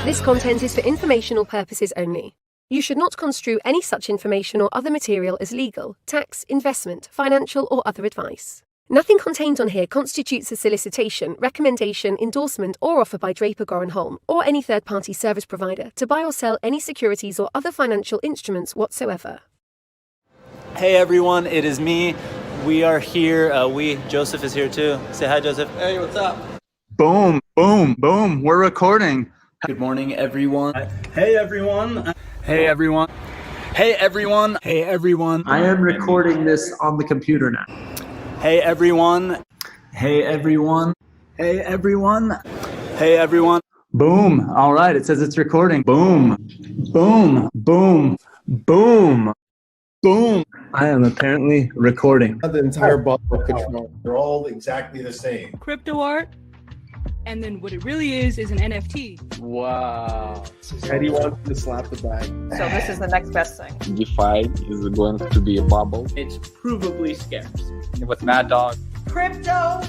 This content is for informational purposes only. You should not construe any such information or other material as legal, tax, investment, financial, or other advice. Nothing contained on here constitutes a solicitation, recommendation, endorsement, or offer by Draper Goren Holm or any third-party service provider to buy or sell any securities or other financial instruments whatsoever. Hey everyone, it is me. We are here. Joseph is here too. Say hi, Joseph. Hey, what's up? Boom, boom, boom. We're recording. Good morning, everyone. Hey, everyone. Hey, everyone. Hey, everyone. Hey, everyone. I am recording this on the computer now. Hey, everyone. Hey, everyone. Hey, everyone. Hey, everyone. Boom. All right. It says it's recording. Boom, boom, boom, boom, boom. I am apparently recording. The entire bottle of control. They're all exactly the same. Crypto art, and then what it really is an NFT. Wow. Eddie wants to slap the bag. So this is the next best thing. DeFi is going to be a bubble. It's provably scarce. With Mad Dog. Crypto,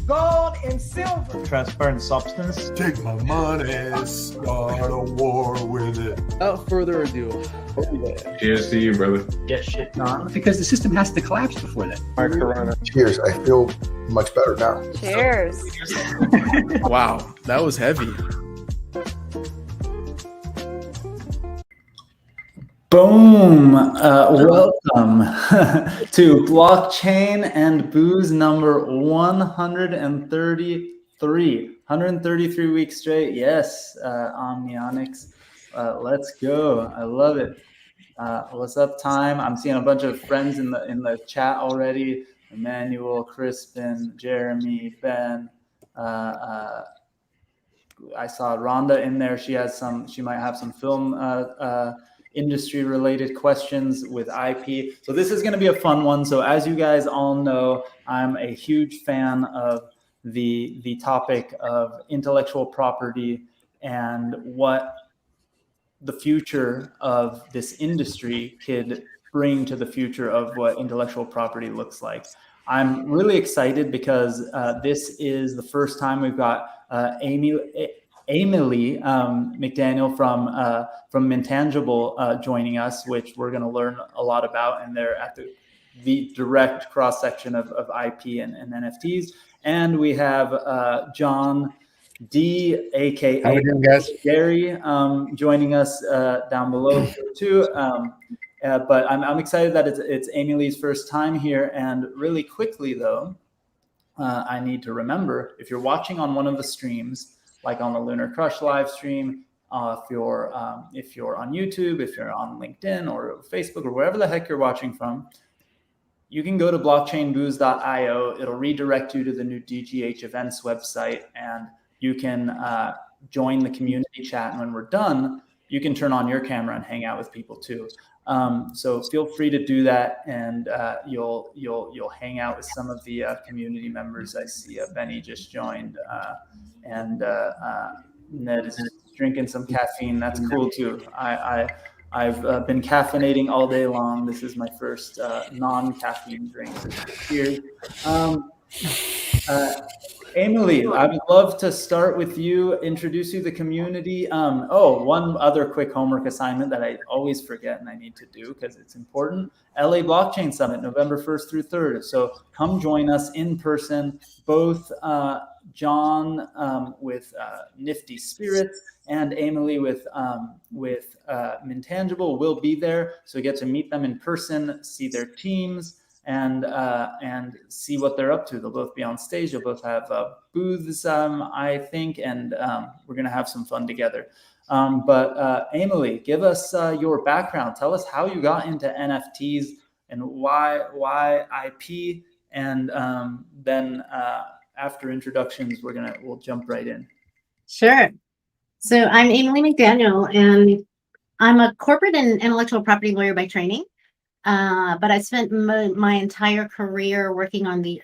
gold, and silver. Transparent substance. Take my money, start a war with it. Without further ado. Cheers to you, brother. Get shit done. Because the system has to collapse before that. Cheers. I feel much better now. Cheers. Wow, that was heavy. Boom. Welcome to Blockchain and Booze number 133. 133 weeks straight. Yes, Omnionics. Let's go. I love it. What's up, time? I'm seeing a bunch of friends in the chat already. Emmanuel, Crispin, Jeremy, Ben. I saw Rhonda in there. She might have some film industry related questions with IP. So this is going to be a fun one. So as you guys all know, I'm a huge fan of the topic of intellectual property and what the future of this industry could bring to the future of what intellectual property looks like. I'm really excited because this is the first time we've got Amyli McDaniel from Intangible joining us, which we're going to learn a lot about, and they're at the direct cross section of IP and NFTs. And we have John D, aka How we doing, guys? Gary, joining us down below too. But I'm excited that it's Amyli's first time here. And really quickly though, I need to remember, if you're watching on one of the streams, like on the Lunar Crush live stream, if you're on YouTube, if you're on LinkedIn or Facebook or wherever the heck you're watching from, you can go to blockchainbooze.io. It'll redirect you to the new DGH events website, and you can join the community chat. And when we're done, you can turn on your camera and hang out with people too. So feel free to do that, and you'll hang out with some of the community members. I see Benny just joined, and Ned is drinking some caffeine. That's cool too. I've been caffeinating all day long. This is my first non-caffeine drink. Cheers. Amyli, I would love to start with you, introduce you to the community. One other quick homework assignment that I always forget and I need to do because it's important. LA Blockchain Summit, November 1st through 3rd. So come join us in person. Both John with Nifty Spirits and Amyli with Mintangible will be there. So you get to meet them in person, see their teams, and see what they're up to. They'll both be on stage. They'll both have booths, I think, and we're going to have some fun together. But Amyli, give us your background. Tell us how you got into NFTs and why IP, and then after introductions, we'll jump right in. Sure. So I'm Amyli McDaniel, and I'm a corporate and intellectual property lawyer by training. But I spent my entire career working on the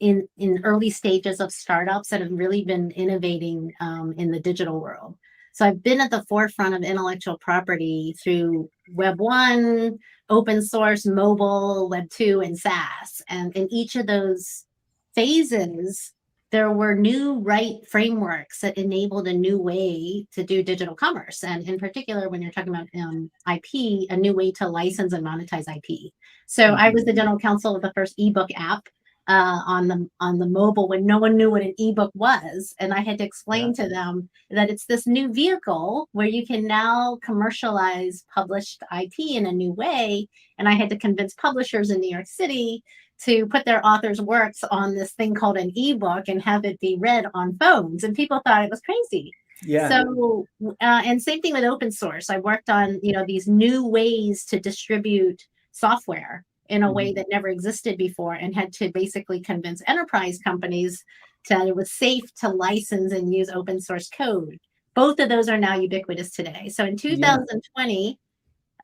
in early stages of startups that have really been innovating in the digital world. So I've been at the forefront of intellectual property through Web 1, open source, mobile, Web 2, and SaaS. And in each of those phases, there were new right frameworks that enabled a new way to do digital commerce. And in particular, when you're talking about IP, a new way to license and monetize IP. So I was the general counsel of the first ebook app on the mobile when no one knew what an ebook was. And I had to explain to them that it's this new vehicle where you can now commercialize published IP in a new way. And I had to convince publishers in New York City to put their authors' works on this thing called an ebook and have it be read on phones. And people thought it was crazy. Yeah. So, and same thing with open source. I worked on, these new ways to distribute software in a way that never existed before, and had to basically convince enterprise companies that it was safe to license and use open source code. Both of those are now ubiquitous today. So in 2020,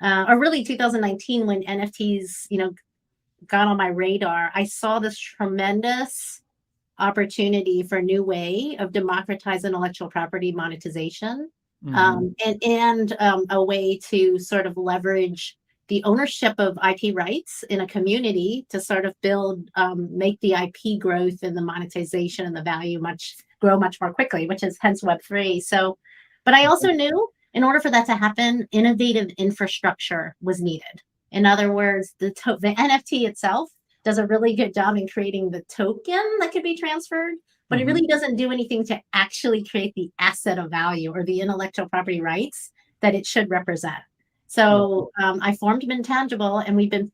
or really 2019, when NFTs, got on my radar, I saw this tremendous opportunity for a new way of democratizing intellectual property monetization, and a way to sort of leverage the ownership of IP rights in a community to sort of build, make the IP growth and the monetization and the value grow much more quickly, which is hence Web3. So, but I also knew in order for that to happen, innovative infrastructure was needed. In other words, the NFT itself does a really good job in creating the token that could be transferred, but it really doesn't do anything to actually create the asset of value or the intellectual property rights that it should represent. So I formed Intangible, and we've been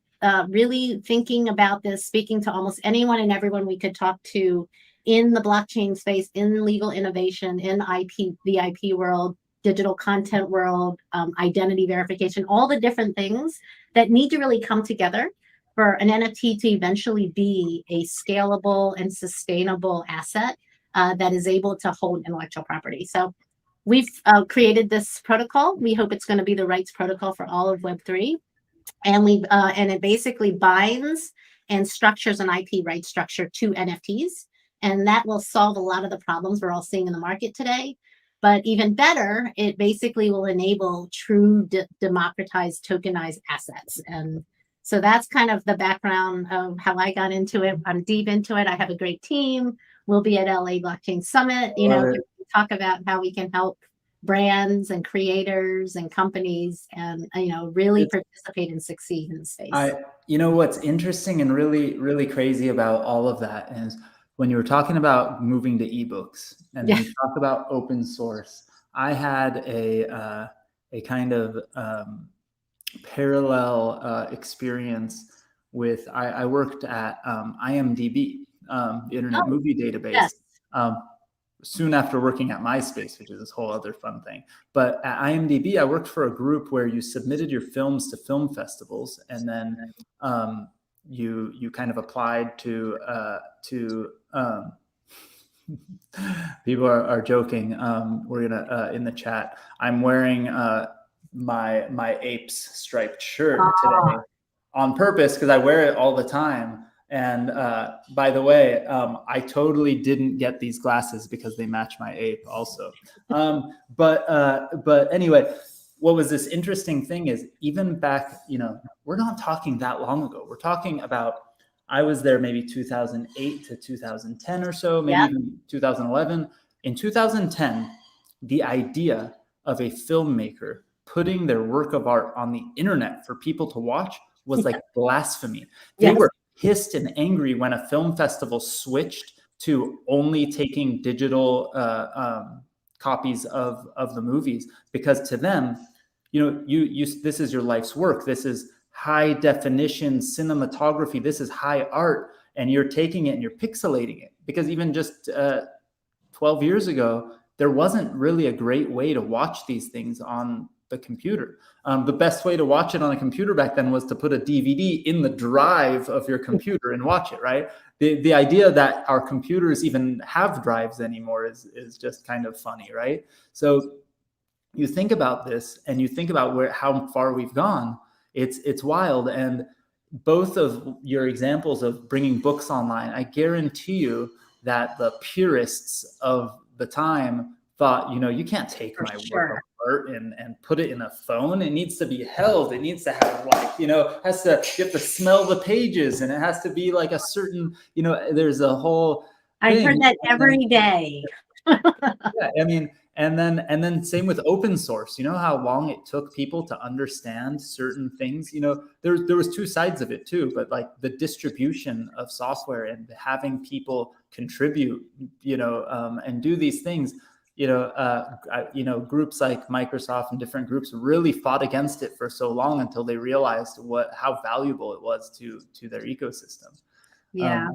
really thinking about this, speaking to almost anyone and everyone we could talk to in the blockchain space, in legal innovation, in IP, the IP world, digital content world, identity verification, all the different things that need to really come together for an NFT to eventually be a scalable and sustainable asset that is able to hold intellectual property. So we've created this protocol. We hope it's going to be the rights protocol for all of Web3. And it basically binds and structures an IP rights structure to NFTs. And that will solve a lot of the problems we're all seeing in the market today. But even better, it basically will enable true democratized tokenized assets. And so that's kind of the background of how I got into it. I'm deep into it. I have a great team. We'll be at LA Blockchain Summit. Talk about how we can help brands and creators and companies and really participate and succeed in the space. What's interesting and really, really crazy about all of that is when you were talking about moving to ebooks and then you talk about open source, I had a kind of parallel experience with, I worked at IMDb, the Internet Movie Database, soon after working at MySpace, which is this whole other fun thing. But at IMDb, I worked for a group where you submitted your films to film festivals, and then you kind of applied to people are joking. We're gonna in the chat. I'm wearing my apes striped shirt today on purpose because I wear it all the time. And by the way, I totally didn't get these glasses because they match my ape also. But anyway, what was this interesting thing is even back, we're not talking that long ago. We're talking about, I was there maybe 2008 to 2010 or so, maybe even 2011. In 2010, the idea of a filmmaker putting their work of art on the internet for people to watch was like blasphemy. They were pissed and angry when a film festival switched to only taking digital copies of the movies, because to them, this is your life's work. This is high definition cinematography. This is high art, and you're taking it and you're pixelating it. Because even just 12 years ago, there wasn't really a great way to watch these things on the computer. The best way to watch it on a computer back then was to put a DVD in the drive of your computer and watch it, right? The idea that our computers even have drives anymore is just kind of funny, right? So you think about this and you think about how far we've gone. It's wild. And both of your examples of bringing books online, I guarantee you that the purists of the time thought, you can't take my work of art and put it in a phone. It needs to be held. It needs to have you have to smell the pages, and it has to be like a certain, there's a whole I thing. heard that every day. Yeah, I mean, and then same with open source. You know how long it took people to understand certain things. You know, there was two sides of it too, but like the distribution of software and having people contribute, and do these things. Groups like Microsoft and different groups really fought against it for so long until they realized how valuable it was to their ecosystem. Yeah.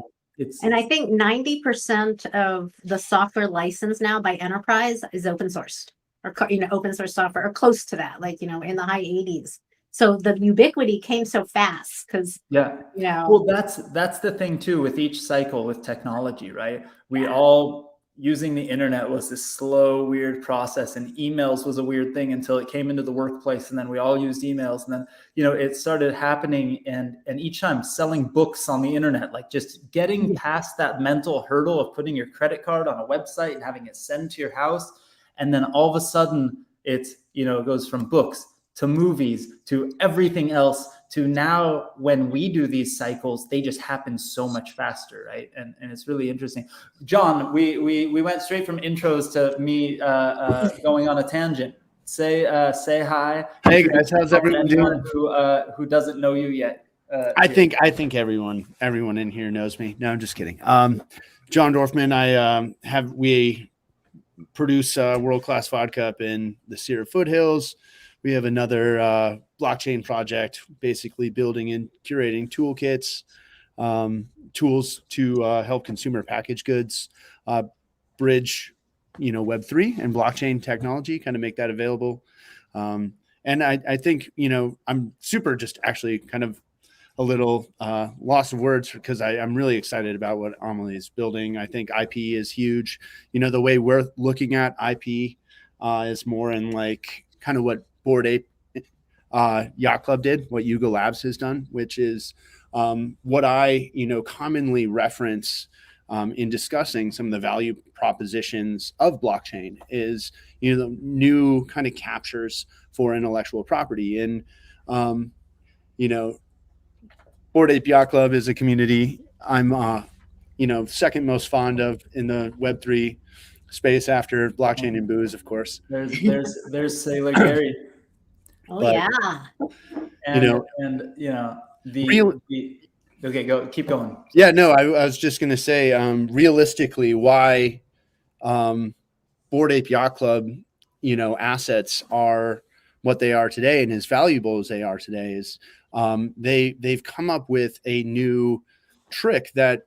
And I think 90% of the software license now by enterprise is open sourced, or open source software, or close to that, like in the high 80s. So the ubiquity came so fast because well, that's the thing too with each cycle with technology, right? We all using the internet was this slow, weird process, and emails was a weird thing until it came into the workplace, and then we all used emails, and then it started happening, and each time selling books on the internet, like just getting past that mental hurdle of putting your credit card on a website and having it sent to your house, and then all of a sudden it goes from books to movies to everything else, to now when we do these cycles, they just happen so much faster, right? And it's really interesting. John, we went straight from intros to me going on a tangent. Say hi. Hey guys, how's everyone doing? Who doesn't know you yet? I think everyone in here knows me. No, I'm just kidding. John Dorfman. We produce world-class vodka up in the Sierra foothills. We have another blockchain project, basically building and curating toolkits, tools to help consumer packaged goods bridge, Web3 and blockchain technology, kind of make that available. And I think, I'm super just actually kind of a little loss of words because I'm really excited about what Amyli is building. I think IP is huge. The way we're looking at IP is more in like kind of what Bored Ape Yacht Club did, what Yuga Labs has done, which is what I commonly reference in discussing some of the value propositions of blockchain is the new kind of captures for intellectual property. And Bored Ape Yacht Club is a community I'm second most fond of in the Web3 space after blockchain and booze, of course. There's Sailor Gary. Oh, but, okay, keep going. Yeah, no, I was just going to say, realistically, why Bored Ape Yacht Club, assets are what they are today and as valuable as they are today is they've come up with a new trick that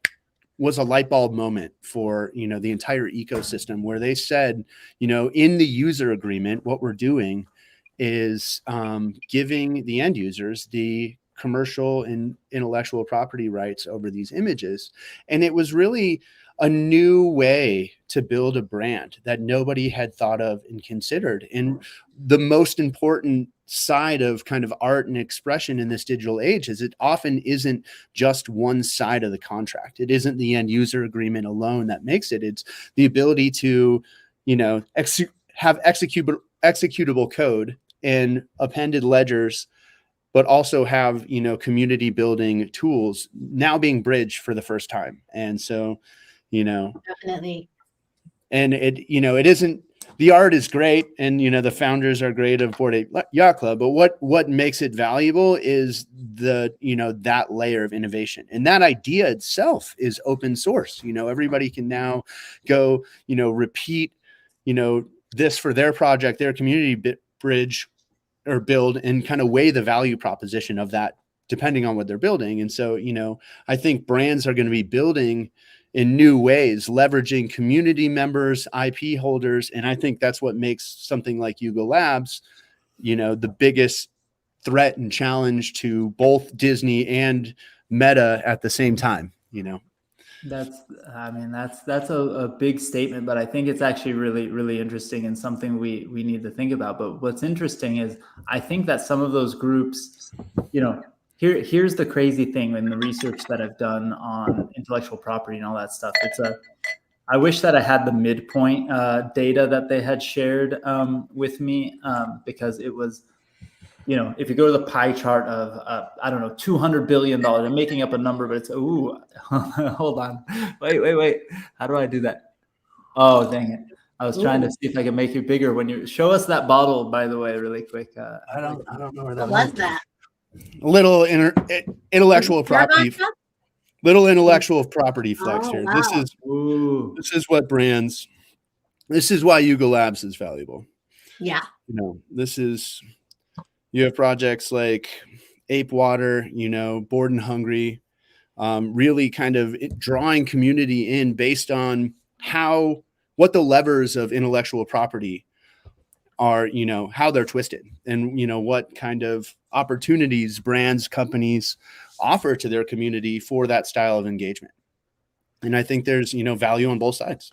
was a light bulb moment for the entire ecosystem, where they said, in the user agreement, what we're doing is giving the end users the commercial and intellectual property rights over these images. And it was really a new way to build a brand that nobody had thought of and considered. And the most important side of kind of art and expression in this digital age is it often isn't just one side of the contract. It isn't the end user agreement alone that makes it. It's the ability to, have executable code and appended ledgers, but also have, community building tools now being bridged for the first time. And so, definitely. And it isn't, the art is great. And, the founders are great of Bored Ape Yacht Club, but what makes it valuable is that layer of innovation. And that idea itself is open source. Everybody can now go, repeat, this for their project, their community bridge or build, and kind of weigh the value proposition of that depending on what they're building. And so, I think brands are going to be building in new ways, leveraging community members, IP holders. And I think that's what makes something like Yuga Labs, the biggest threat and challenge to both Disney and Meta at the same time, That's a big statement, but I think it's actually really, really interesting and something we need to think about. But what's interesting is I think that some of those groups, here's the crazy thing in the research that I've done on intellectual property and all that stuff. I wish that I had the midpoint data that they had shared with me because it was if you go to the pie chart of, I don't know, $200 billion, I'm making up a number, but it's, hold on. Wait. How do I do that? Oh, dang it. I was trying to see if I can make it bigger. When you show us that bottle, by the way, really quick. I don't know where that What was that? Little intellectual property. Little intellectual property flex here. Wow. This is what brands. This is why Yuga Labs is valuable. Yeah. You have projects like Ape Water, Bored and Hungry, really kind of drawing community in based on what the levers of intellectual property are, how they're twisted and, what kind of opportunities brands, companies offer to their community for that style of engagement. And I think there's, value on both sides.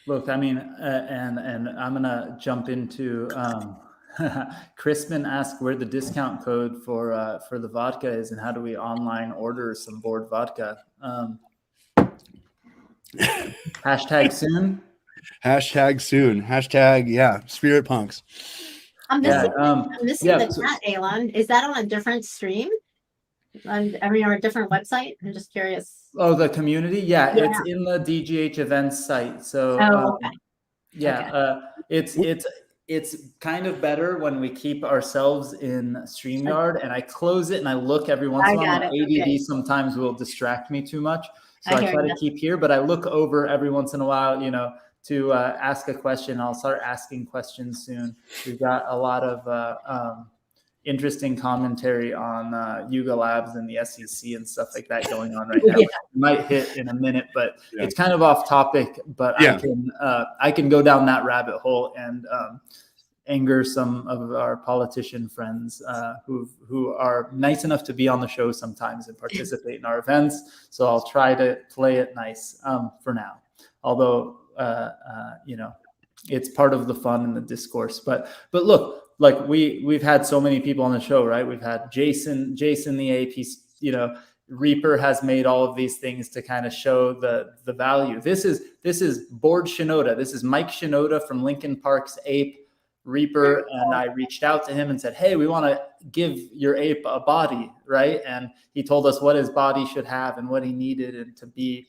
Look, I mean, and I'm going to jump into, Crispin asked where the discount code for the vodka is and how do we online order some Bored vodka. Hashtag soon. Hashtag soon. Hashtag, Spirit Punks. I'm missing, the chat, Alon. Is that on a different stream? Or a different website? I'm just curious. Oh, the community? Yeah. It's in the DGH events site. So it's kind of better when we keep ourselves in StreamYard and I close it and I look every once in a while. ADD sometimes will distract me too much. So I try to keep here, but I look over every once in a while, to ask a question. I'll start asking questions soon. We've got a lot of interesting commentary on Yuga Labs and the SEC and stuff like that going on right now. We might hit in a minute, but it's kind of off topic. But I can go down that rabbit hole and anger some of our politician friends who are nice enough to be on the show sometimes and participate in our events. So I'll try to play it nice for now. Although it's part of the fun and the discourse. But look. Like we've had so many people on the show, right? We've had Jason the AP, Reaper has made all of these things to kind of show the value. This is Bored Shinoda. This is Mike Shinoda from Linkin Park's Ape Reaper. And I reached out to him and said, hey, we want to give your ape a body, right? And he told us what his body should have and what he needed and to be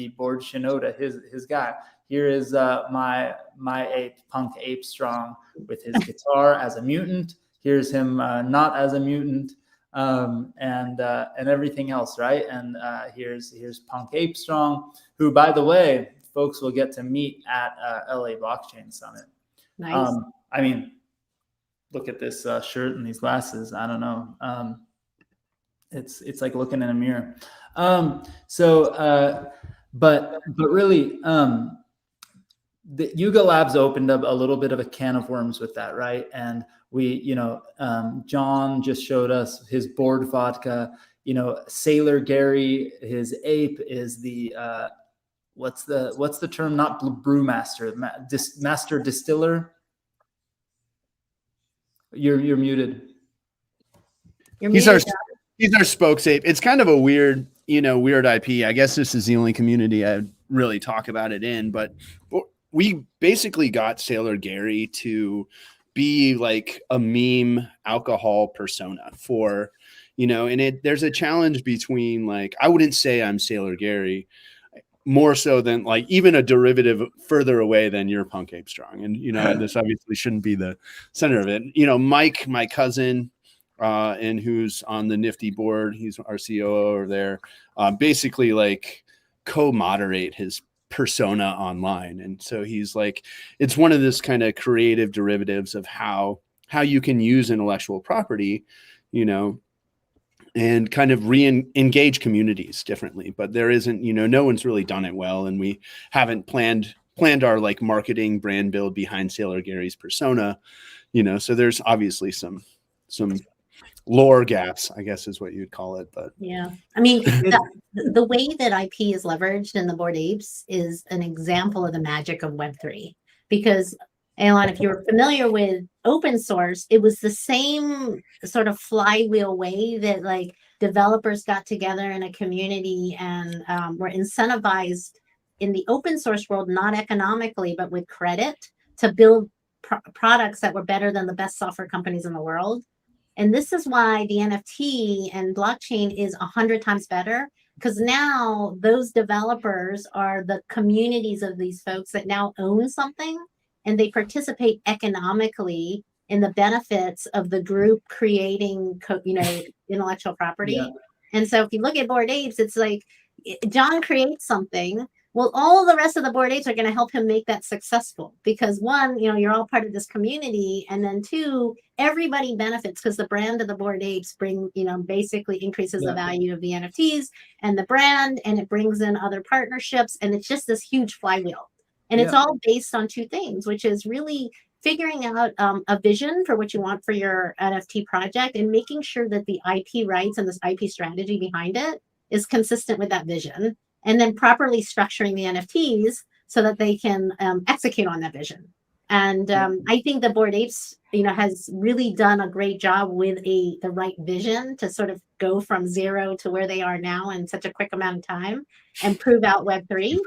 Bored Shinoda, his guy. Here is my ape, Punk Ape Strong, with his guitar as a mutant. Here's him not as a mutant, and everything else, right? And here's Punk Ape Strong, who, by the way, folks will get to meet at LA Blockchain Summit. Nice. I mean, look at this shirt and these glasses. I don't know. It's like looking in a mirror. But really. The Yuga Labs opened up a little bit of a can of worms with that, right? And we, John just showed us his Bored vodka. Sailor Gary, his ape is the what's the term? Not brewmaster, master distiller. You're muted. He's our spokes ape. It's kind of a weird IP. I guess this is the only community I really talk about it in, but we basically got Sailor Gary to be like a meme alcohol persona for, and there's a challenge between I wouldn't say I'm Sailor Gary more so than even a derivative further away than your Punk Ape Strong. And, this obviously shouldn't be the center of it. Mike, my cousin, and who's on the Nifty board, he's our COO over there, basically co-moderate his persona online. And so he's it's one of this kind of creative derivatives of how you can use intellectual property, and kind of re-engage communities differently. But there isn't, no one's really done it well. And we haven't planned our marketing brand build behind Sailor Gary's persona, so there's obviously some lore gaps, I guess is what you'd call it. But yeah, I mean, the way that IP is leveraged in the Bored Apes is an example of the magic of Web3. Because, Alon, if you're familiar with open source, it was the same sort of flywheel way that developers got together in a community and were incentivized in the open source world, not economically, but with credit to build products that were better than the best software companies in the world. And this is why the NFT and blockchain is 100 times better, because now those developers are the communities of these folks that now own something, and they participate economically in the benefits of the group creating, intellectual property. Yeah. And so if you look at Bored Apes, it's like John creates something. Well, all the rest of the Bored Apes are going to help him make that successful, because one, you're all part of this community, and then two, everybody benefits because the brand of the Bored Apes basically increases the value of the NFTs and the brand, and it brings in other partnerships, and it's just this huge flywheel. And it's all based on two things, which is really figuring out a vision for what you want for your NFT project, and making sure that the IP rights and this IP strategy behind it is consistent with that vision, and then properly structuring the NFTs so that they can execute on that vision. And I think the Bored Apes, has really done a great job with the right vision to sort of go from zero to where they are now in such a quick amount of time and prove out Web3.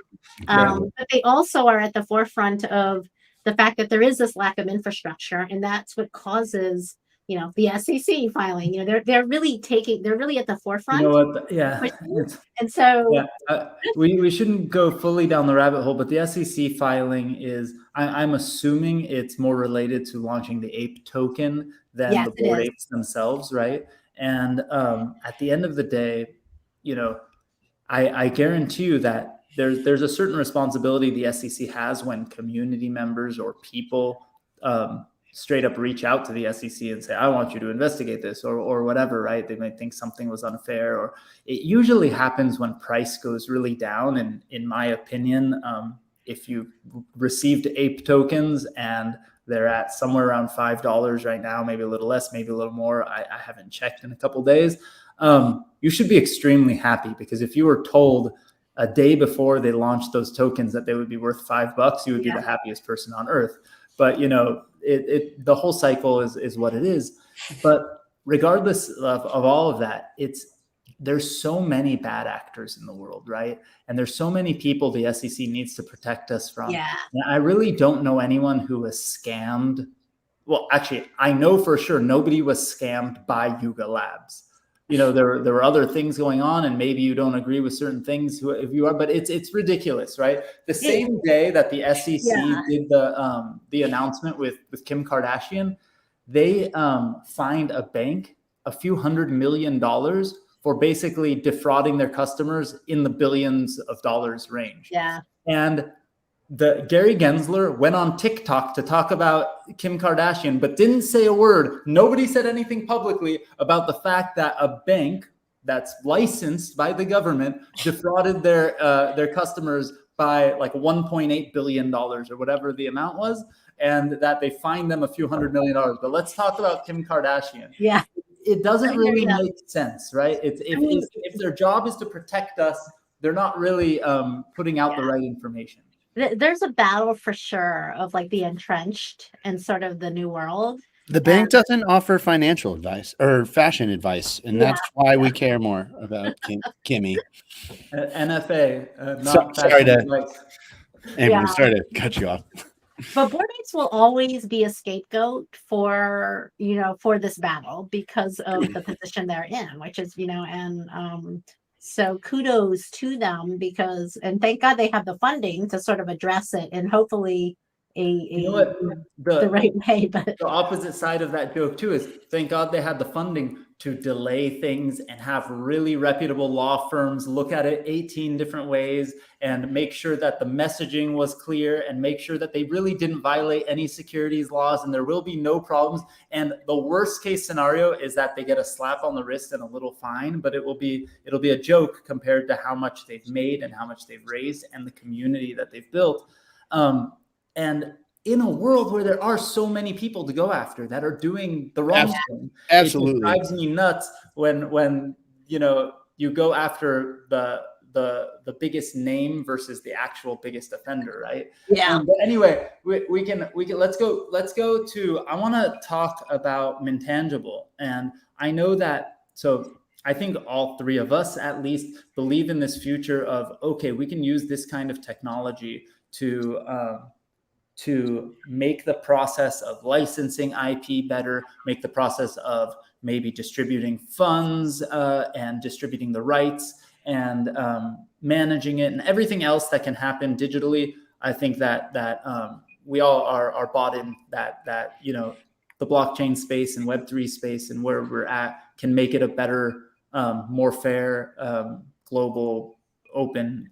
But they also are at the forefront of the fact that there is this lack of infrastructure, and that's what causes the SEC filing. They're really at the forefront. And so we shouldn't go fully down the rabbit hole, but the SEC filing is, I'm assuming it's more related to launching the ape token than the Bored Apes themselves, right? And at the end of the day, I guarantee you that there's a certain responsibility the SEC has when community members or people straight up reach out to the SEC and say, I want you to investigate this or whatever, right? They might think something was unfair, or it usually happens when price goes really down. And in my opinion, if you received ape tokens and they're at somewhere around $5 right now, maybe a little less, maybe a little more, I haven't checked in a couple of days, you should be extremely happy, because if you were told a day before they launched those tokens that they would be worth $5, you would be the happiest person on earth. But the whole cycle is what it is. But regardless of all of that, there's so many bad actors in the world, right? And there's so many people the SEC needs to protect us from. And I really don't know anyone who was scammed. Well, actually, I know for sure nobody was scammed by Yuga Labs. There were other things going on, and maybe you don't agree with certain things if you are, but it's ridiculous, right? The same day that the SEC did the announcement with Kim Kardashian, they fined a bank a few $100 million for basically defrauding their customers in the billions of dollars range. And Gary Gensler went on TikTok to talk about Kim Kardashian, but didn't say a word. Nobody said anything publicly about the fact that a bank that's licensed by the government defrauded their customers by like $1.8 billion or whatever the amount was, and that they fined them a few $100 million. But let's talk about Kim Kardashian. It doesn't really make sense, right? If their job is to protect us, they're not really putting out the right information. There's a battle for sure of like the entrenched and sort of the new world. The bank doesn't offer financial advice or fashion advice, and that's why we care more about Kimmy. NFA, sorry to cut you off. But Bored Apes will always be a scapegoat for this battle because of the position they're in, which is so kudos to them, and thank God they have the funding to sort of address it, and hopefully the right way. But the opposite side of that joke too is thank God they had the funding to delay things and have really reputable law firms look at it 18 different ways and make sure that the messaging was clear and make sure that they really didn't violate any securities laws and there will be no problems. And the worst case scenario is that they get a slap on the wrist and a little fine, but it'll be a joke compared to how much they've made and how much they've raised and the community that they've built. And in a world where there are so many people to go after that are doing the wrong thing, it drives me nuts when you go after the biggest name versus the actual biggest offender, right? But anyway, we can let's go to, I want to talk about Mintangible. And I know that, so I think all three of us at least believe in this future of, okay, we can use this kind of technology to to make the process of licensing IP better, make the process of maybe distributing funds and distributing the rights and managing it and everything else that can happen digitally. I think that we all are bought in that the blockchain space and Web3 space and where we're at can make it a better, more fair, global, open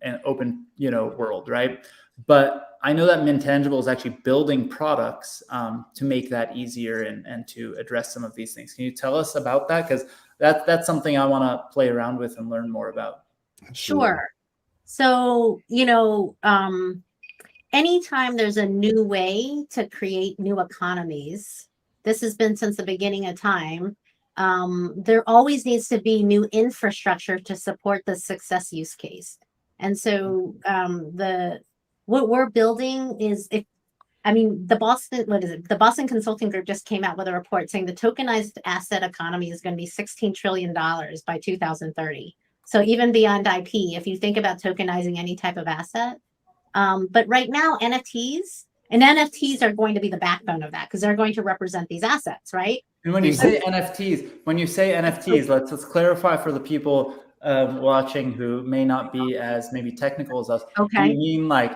world, right? But I know that Mintangible is actually building products to make that easier and to address some of these things. Can you tell us about that? Because that's something I want to play around with and learn more about. Sure. So, anytime there's a new way to create new economies, this has been since the beginning of time, there always needs to be new infrastructure to support the success use case. And so what we're building is the Boston Consulting Group just came out with a report saying the tokenized asset economy is going to be $16 trillion by 2030. So even beyond IP, if you think about tokenizing any type of asset, but right now NFTs are going to be the backbone of that because they're going to represent these assets, right? And when you say NFTs, let's clarify for the people watching who may not be as maybe technical as us. Okay. Do you mean like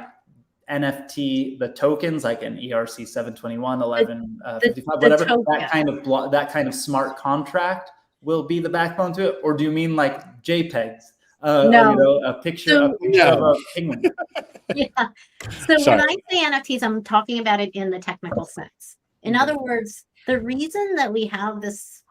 NFT, the tokens, like an ERC 721, 1155, whatever, that kind of smart contract will be the backbone to it? Or do you mean like JPEGs? No. A picture of a penguin. Yeah. So when I say NFTs, I'm talking about it in the technical sense. In other words, the reason that we have this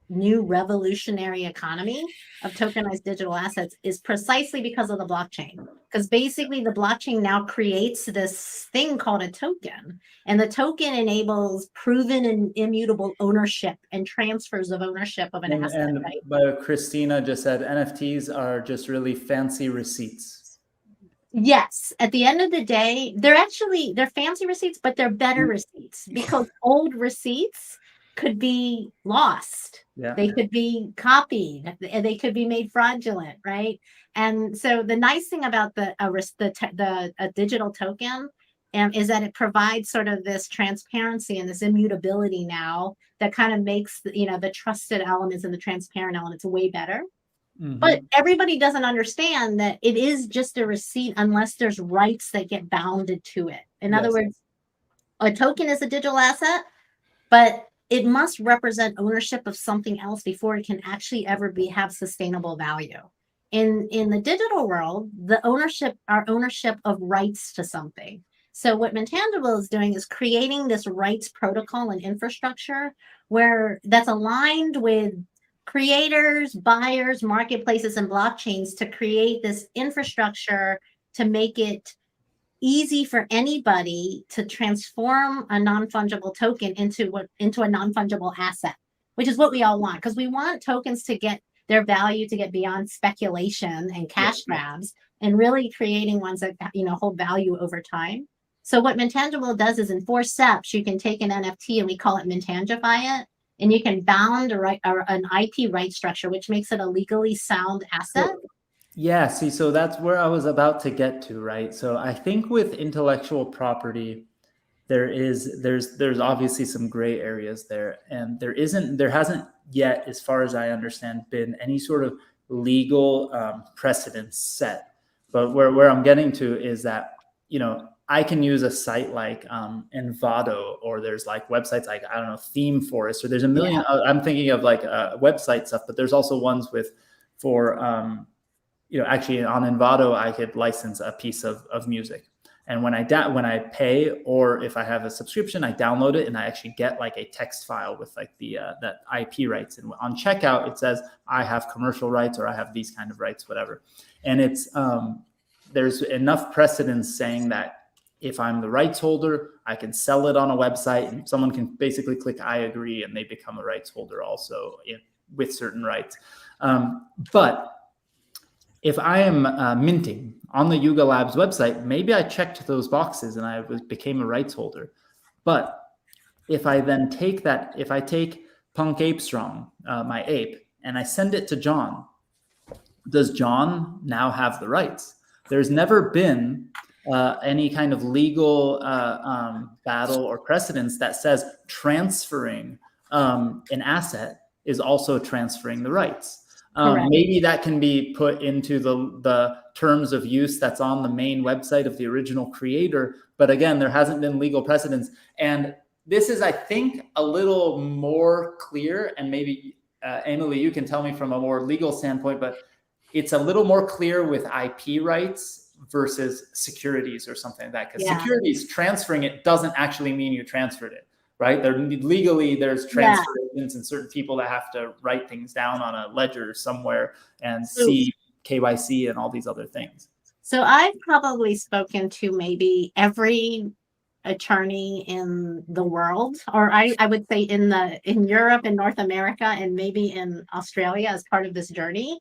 new revolutionary economy of tokenized digital assets is precisely because of the blockchain. Because basically the blockchain now creates this thing called a token, and the token enables proven and immutable ownership and transfers of ownership of an asset. And right? Christina just said NFTs are just really fancy receipts. Yes. At the end of the day, they're fancy receipts, but they're better receipts because old receipts could be lost. Yeah. They could be copied. They could be made fraudulent, right? And so the nice thing about a digital token is that it provides sort of this transparency and this immutability now that kind of makes the trusted elements and the transparent elements way better. Mm-hmm. But everybody doesn't understand that it is just a receipt unless there's rights that get bounded to it. In other words, a token is a digital asset, but it must represent ownership of something else before it can actually ever have sustainable value. In the digital world, our ownership of rights to something. So what Mintangible is doing is creating this rights protocol and infrastructure where that's aligned with creators, buyers, marketplaces, and blockchains to create this infrastructure to make it easy for anybody to transform a non-fungible token into a non-fungible asset, which is what we all want, because we want tokens to get their value to get beyond speculation and cash grabs and really creating ones that hold value over time. So what Mintangible does is in 4 steps, you can take an NFT and we call it Mintangify it, and you can bound an IP right structure, which makes it a legally sound asset. Yeah, see, so that's where I was about to get to, right? So I think with intellectual property, there's obviously some gray areas there, and there hasn't yet, as far as I understand, been any sort of legal precedent set. But where I'm getting to is that, I can use a site like Envato, or there's like websites like, I don't know, Theme Forest, or there's a million, I'm thinking of like website stuff, but there's also ones for actually on Envato, I could license a piece of music. And when I pay, or if I have a subscription, I download it and I actually get like a text file with like that IP rights. And on checkout, it says I have commercial rights, or I have these kind of rights, whatever. And it's there's enough precedence saying that if I'm the rights holder, I can sell it on a website, and someone can basically click I agree and they become a rights holder also with certain rights. But if I am minting on the Yuga Labs website, maybe I checked those boxes and I became a rights holder. But if I then take Punk Ape Strong, my ape, and I send it to John, does John now have the rights? There's never been any kind of legal battle or precedence that says transferring an asset is also transferring the rights. Maybe that can be put into the terms of use that's on the main website of the original creator. But again, there hasn't been legal precedence. And this is, I think, a little more clear. And maybe, Amyli, you can tell me from a more legal standpoint, but it's a little more clear with IP rights versus securities or something like that. Because securities, transferring it doesn't actually mean you transferred it. Right? Legally, there's transfer agents and certain people that have to write things down on a ledger somewhere and see KYC and all these other things. So I've probably spoken to maybe every attorney in the world, or I would say in Europe and North America, and maybe in Australia as part of this journey.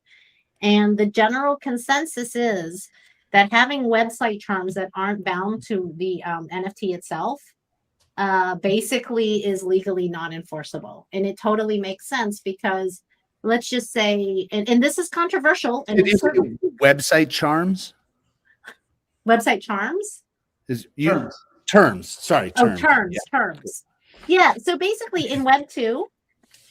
And the general consensus is that having website terms that aren't bound to the NFT itself basically is legally not enforceable. And it totally makes sense because let's just say, and this is controversial. And website charms? Website charms? Terms. Sorry. Terms. Oh, terms. Terms. Yeah. So basically in Web 2,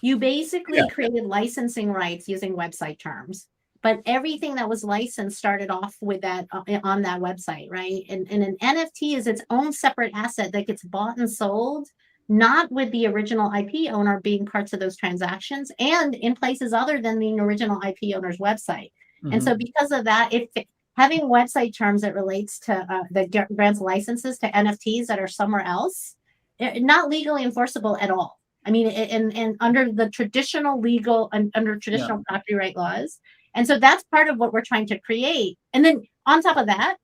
you basically created licensing rights using website terms. But everything that was licensed started off with that on that website, right? And an NFT is its own separate asset that gets bought and sold, not with the original IP owner being parts of those transactions and in places other than the original IP owner's website. And so because of that, if having website terms that relates to that grants licenses to NFTs that are somewhere else, not legally enforceable at all. I mean, and under the traditional legal and under traditional copyright laws. And so that's part of what we're trying to create. And then on top of that,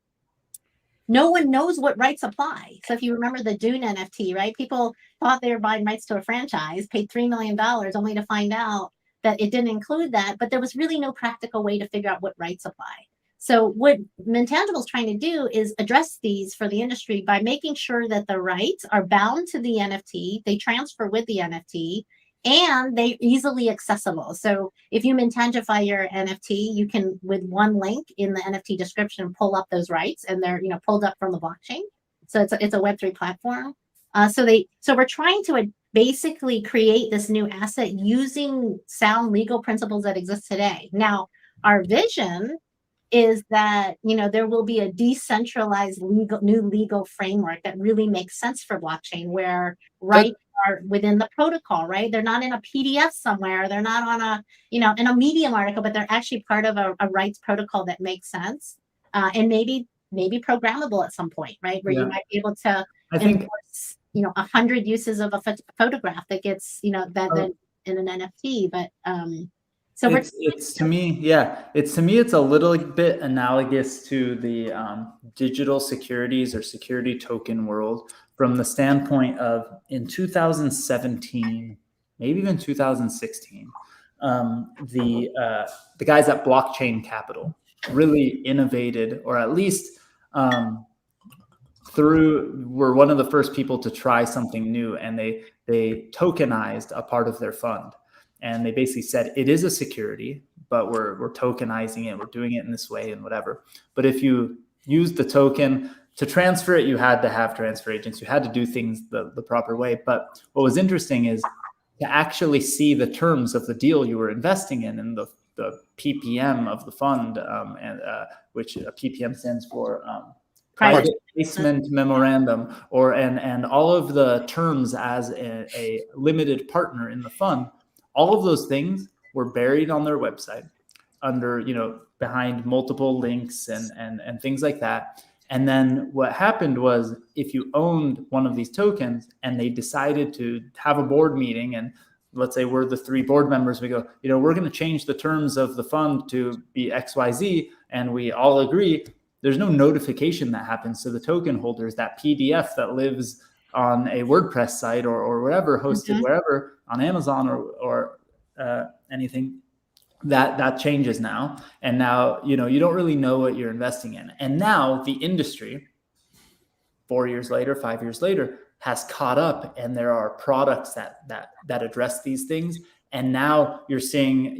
no one knows what rights apply. So if you remember the Dune NFT, right? People thought they were buying rights to a franchise, paid $3 million only to find out that it didn't include that. But there was really no practical way to figure out what rights apply. So what Mintangible is trying to do is address these for the industry by making sure that the rights are bound to the NFT, they transfer with the NFT, and they're easily accessible. So if you Mintangify your NFT, you can, with one link in the NFT description, pull up those rights, and they're pulled up from the blockchain. So it's a Web3 platform. So we're trying to basically create this new asset using sound legal principles that exist today. Now, our vision is that there will be a decentralized new legal framework that really makes sense for blockchain, where rights are within the protocol, right? They're not in a PDF somewhere. They're not on a in a Medium article, but they're actually part of a rights protocol that makes sense, and maybe programmable at some point, right? Where you might be able to enforce 100 uses of a photograph that gets that in an NFT, but it's to me, it's a little bit analogous to the digital securities or security token world, from the standpoint of in 2017, maybe even 2016, the guys at Blockchain Capital really innovated, or at least were one of the first people to try something new, and they tokenized a part of their fund. And they basically said, it is a security, but we're tokenizing it. We're doing it in this way and whatever. But if you use the token to transfer it, you had to have transfer agents. You had to do things the proper way. But what was interesting is to actually see the terms of the deal you were investing in, and the PPM of the fund, which PPM stands for Private Placement Memorandum, and all of the terms as a limited partner in the fund. All of those things were buried on their website under, behind multiple links and things like that. And then what happened was, if you owned one of these tokens and they decided to have a board meeting, and let's say we're the 3 board members, we go, we're going to change the terms of the fund to be XYZ, and we all agree, there's no notification that happens to the token holders. That PDF that lives on a WordPress site or wherever, hosted wherever, on Amazon or anything, that changes now. And now, you don't really know what you're investing in. And now the industry, 4 years later, 5 years later, has caught up, and there are products that address these things. And now you're seeing,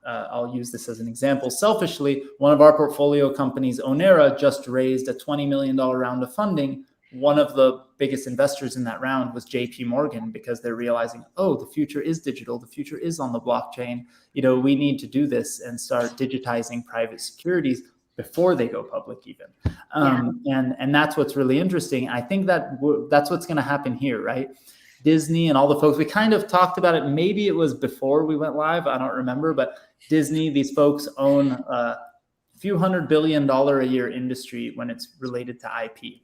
I'll use this as an example. Selfishly, one of our portfolio companies, Onera, just raised a $20 million round of funding. One of the biggest investors in that round was JP Morgan, because they're realizing, oh, the future is digital. The future is on the blockchain. We need to do this and start digitizing private securities before they go public even. And that's what's really interesting. I think that's what's going to happen here, right? Disney and all the folks, we kind of talked about it. Maybe it was before we went live. I don't remember, but Disney, these folks own a few $100 billion a year industry when it's related to IP.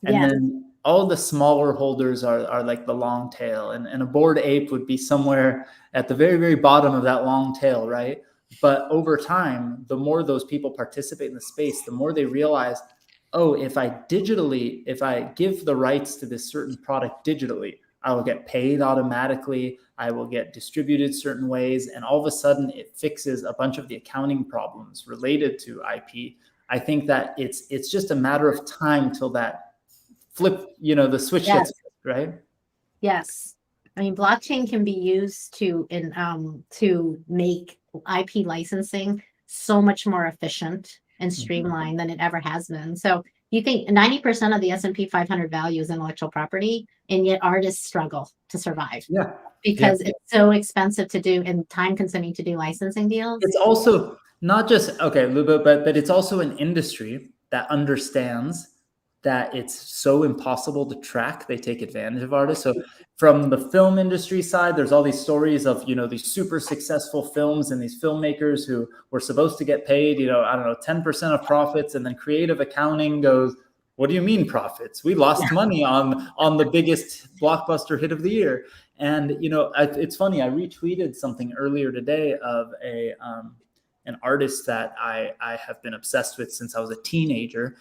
And then all the smaller holders are like the long tail, and a Bored Ape would be somewhere at the very, very bottom of that long tail, right? But over time, the more those people participate in the space, the more they realize, oh, if I give the rights to this certain product digitally, I will get paid automatically. I will get distributed certain ways. And all of a sudden it fixes a bunch of the accounting problems related to IP. I think that it's just a matter of time till that flip, the switch gets flipped, right? Yes. I mean, blockchain can be used to make IP licensing so much more efficient and streamlined than it ever has been. So you think 90% of the S&P 500 value is intellectual property, and yet artists struggle to survive. Yeah. Because it's so expensive to do and time consuming to do licensing deals. It's also not just, but it's also an industry that understands that it's so impossible to track. They take advantage of artists. So from the film industry side, there's all these stories of, these super successful films and these filmmakers who were supposed to get paid, 10% of profits. And then creative accounting goes, what do you mean profits? We lost money on the biggest blockbuster hit of the year. And, it's funny, I retweeted something earlier today of an artist that I have been obsessed with since I was a teenager,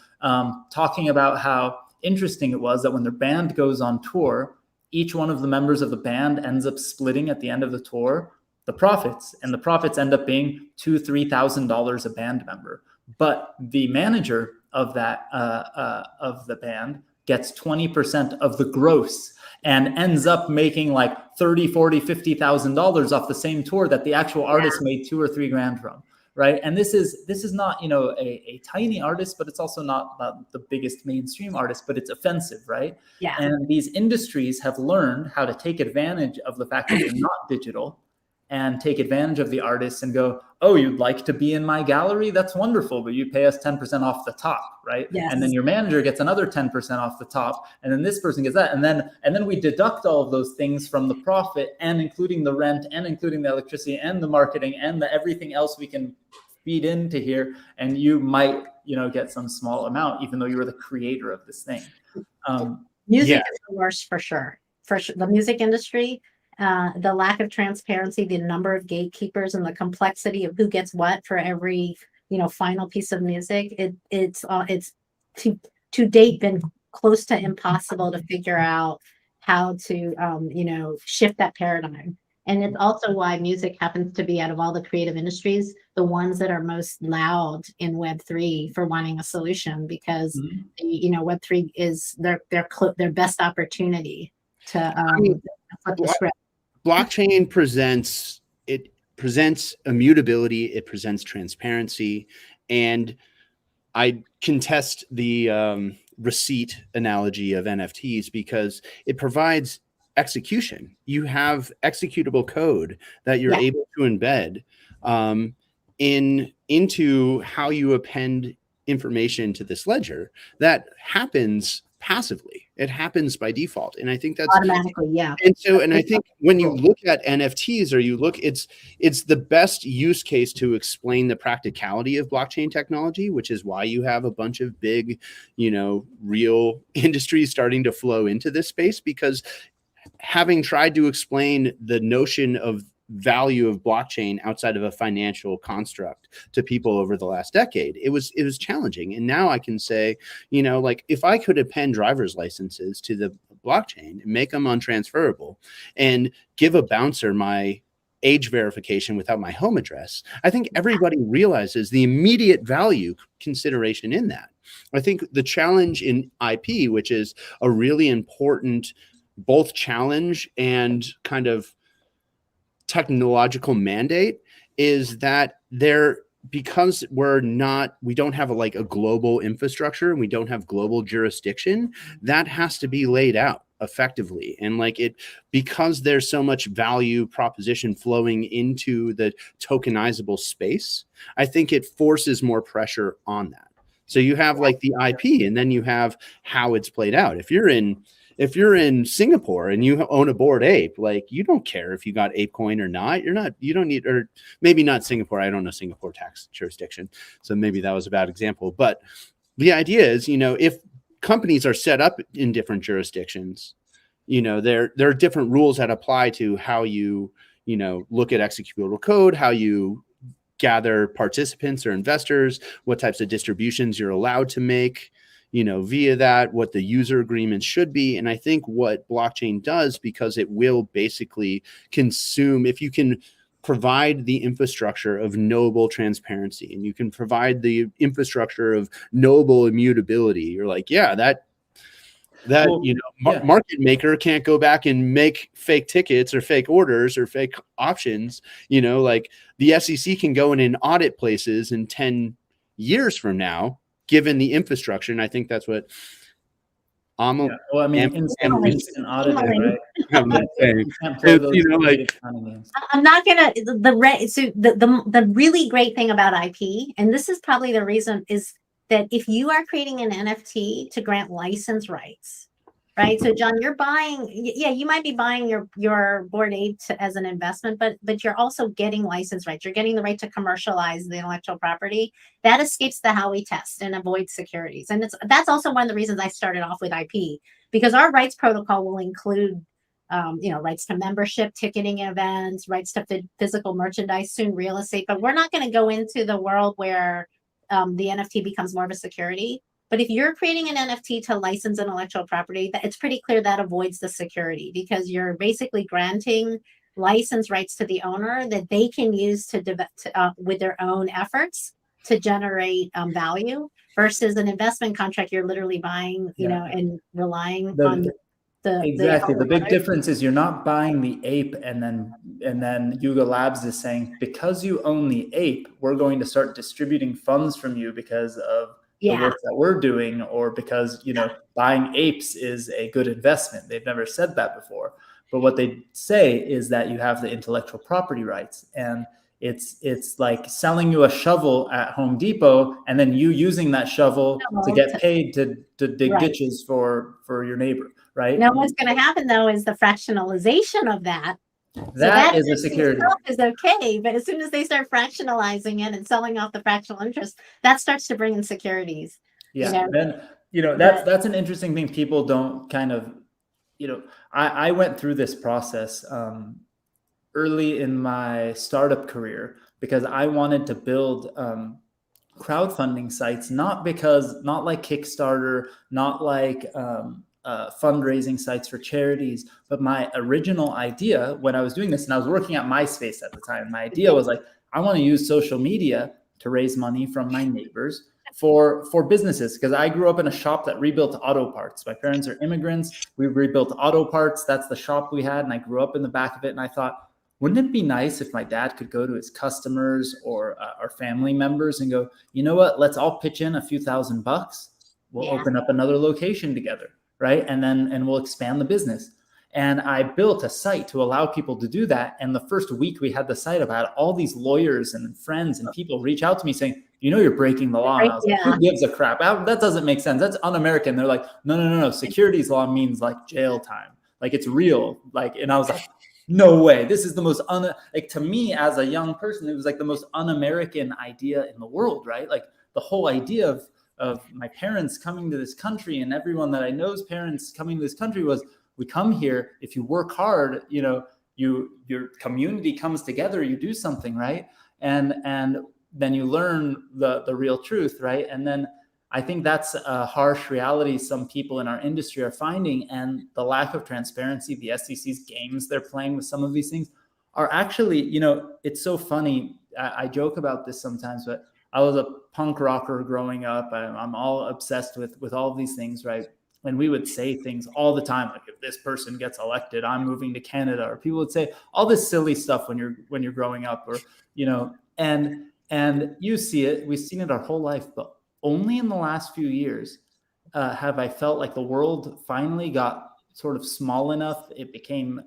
talking about how interesting it was that when their band goes on tour, each one of the members of the band ends up splitting at the end of the tour the profits, and the profits end up being $2,000-$3,000 a band member. But the manager of that of the band gets 20% of the gross and ends up making like $30,000, $40,000, $50,000 off the same tour that the actual artist made $2,000 or $3,000 from. Right. And this is not, a tiny artist, but it's also not the biggest mainstream artist, but it's offensive. Right. Yeah. And these industries have learned how to take advantage of the fact that they're not digital and take advantage of the artists and go, oh, you'd like to be in my gallery? That's wonderful, but you pay us 10% off the top, right? Yes. And then your manager gets another 10% off the top, and then this person gets that. And then we deduct all of those things from the profit, and including the rent and including the electricity and the marketing and the everything else we can feed into here. And you might, get some small amount, even though you were the creator of this thing. Music is the worst for sure. For sure. The music industry, the lack of transparency, the number of gatekeepers, and the complexity of who gets what for every final piece of music. It's to date been close to impossible to figure out how to shift that paradigm. And it's also why music happens to be, out of all the creative industries, the ones that are most loud in Web3 for wanting a solution, because Web3 is their best opportunity to flip the script. Blockchain presents immutability, it presents transparency, and I contest the receipt analogy of NFTs because it provides execution. You have executable code that you're able to embed into how you append information to this ledger. That happens passively. It happens by default. And I think that's automatically, yeah. And I think when you look at NFTs, or you look, it's the best use case to explain the practicality of blockchain technology, which is why you have a bunch of big, real industries starting to flow into this space, because having tried to explain the notion of value of blockchain outside of a financial construct to people over the last decade, it was challenging. And now I can say, if I could append driver's licenses to the blockchain and make them untransferable and give a bouncer my age verification without my home address, I think everybody realizes the immediate value consideration in that. I think the challenge in IP, which is a really important both challenge and kind of technological mandate is that because we don't have a global infrastructure and we don't have global jurisdiction, that has to be laid out effectively. And because there's so much value proposition flowing into the tokenizable space, I think it forces more pressure on that. So you have the IP, and then you have how it's played out. If you're in Singapore and you own a Bored Ape, you don't care if you got ApeCoin or not. You don't need, or maybe not Singapore. I don't know Singapore tax jurisdiction, so maybe that was a bad example. But the idea is, if companies are set up in different jurisdictions, there are different rules that apply to how you look at executable code, how you gather participants or investors, what types of distributions you're allowed to make, via that, what the user agreements should be. And I think what blockchain does, because it will basically consume, if you can provide the infrastructure of knowable transparency and you can provide the infrastructure of knowable immutability, you're market maker can't go back and make fake tickets or fake orders or fake options. The SEC can go in and audit places in 10 years from now, given the infrastructure. And I think that's what instant auditing, right? I'm not saying. I'm not gonna the really great thing about IP, and this is probably the reason, is that if you are creating an NFT to grant license rights, right? So John, you're buying, you might be buying your Bored Ape as an investment, but you're also getting license rights. You're getting the right to commercialize the intellectual property. That escapes the Howey test and avoids securities. And that's also one of the reasons I started off with IP, because our rights protocol will include rights to membership, ticketing events, rights to physical merchandise, soon real estate. But we're not going to go into the world where the NFT becomes more of a security. But if you're creating an NFT to license intellectual property, it's pretty clear that avoids the security, because you're basically granting license rights to the owner that they can use with their own efforts to generate value, versus an investment contract. You're literally buying, and relying on the big difference is you're not buying the ape and then Yuga Labs is saying, because you own the ape, we're going to start distributing funds from you because of the work that we're doing, or because buying apes is a good investment. They've never said that before. But what they say is that you have the intellectual property rights, and it's like selling you a shovel at Home Depot and then you using that shovel to get paid to dig ditches for your neighbor, right? Now what's going to happen though is the fractionalization of that. That is a security. Is okay, but as soon as they start fractionalizing it and selling off the fractional interest, that starts to bring in securities. Yeah, then that's an interesting thing. People don't kind of, I went through this process early in my startup career because I wanted to build crowdfunding sites, not like Kickstarter, not like fundraising sites for charities. But my original idea when I was doing this, and I was working at MySpace at the time, my idea was I want to use social media to raise money from my neighbors for businesses, because I grew up in a shop that rebuilt auto parts. My parents are immigrants. We rebuilt auto parts. That's the shop we had, and I grew up in the back of it. And I thought, wouldn't it be nice if my dad could go to his customers or our family members and go, you know what, let's all pitch in a few $1,000. We'll open up another location together, right? And we'll expand the business. And I built a site to allow people to do that. And the first week we had the site up, I had all these lawyers and friends and people reach out to me saying, you're breaking the law. And I was like, who gives a crap? That doesn't make sense. That's un-American. They're like, no. Securities law means like jail time. Like it's real. And I was like, no way. This is the most to me as a young person, it was like the most un-American idea in the world, right? Like the whole idea of my parents coming to this country and everyone that I know's parents coming to this country was, we come here, if you work hard, your community comes together, you do something, right? And then you learn the real truth, right? And then I think that's a harsh reality some people in our industry are finding, and the lack of transparency, the SEC's games they're playing with some of these things are actually, it's so funny. I joke about this sometimes, but I was a punk rocker growing up. I'm all obsessed with all of these things, right? and we would say things all the time, like, if this person gets elected, I'm moving to Canada, or people would say all this silly stuff when you're growing up, or, and you see it, we've seen it our whole life, but only in the last few years have I felt like the world finally got sort of small enough. It became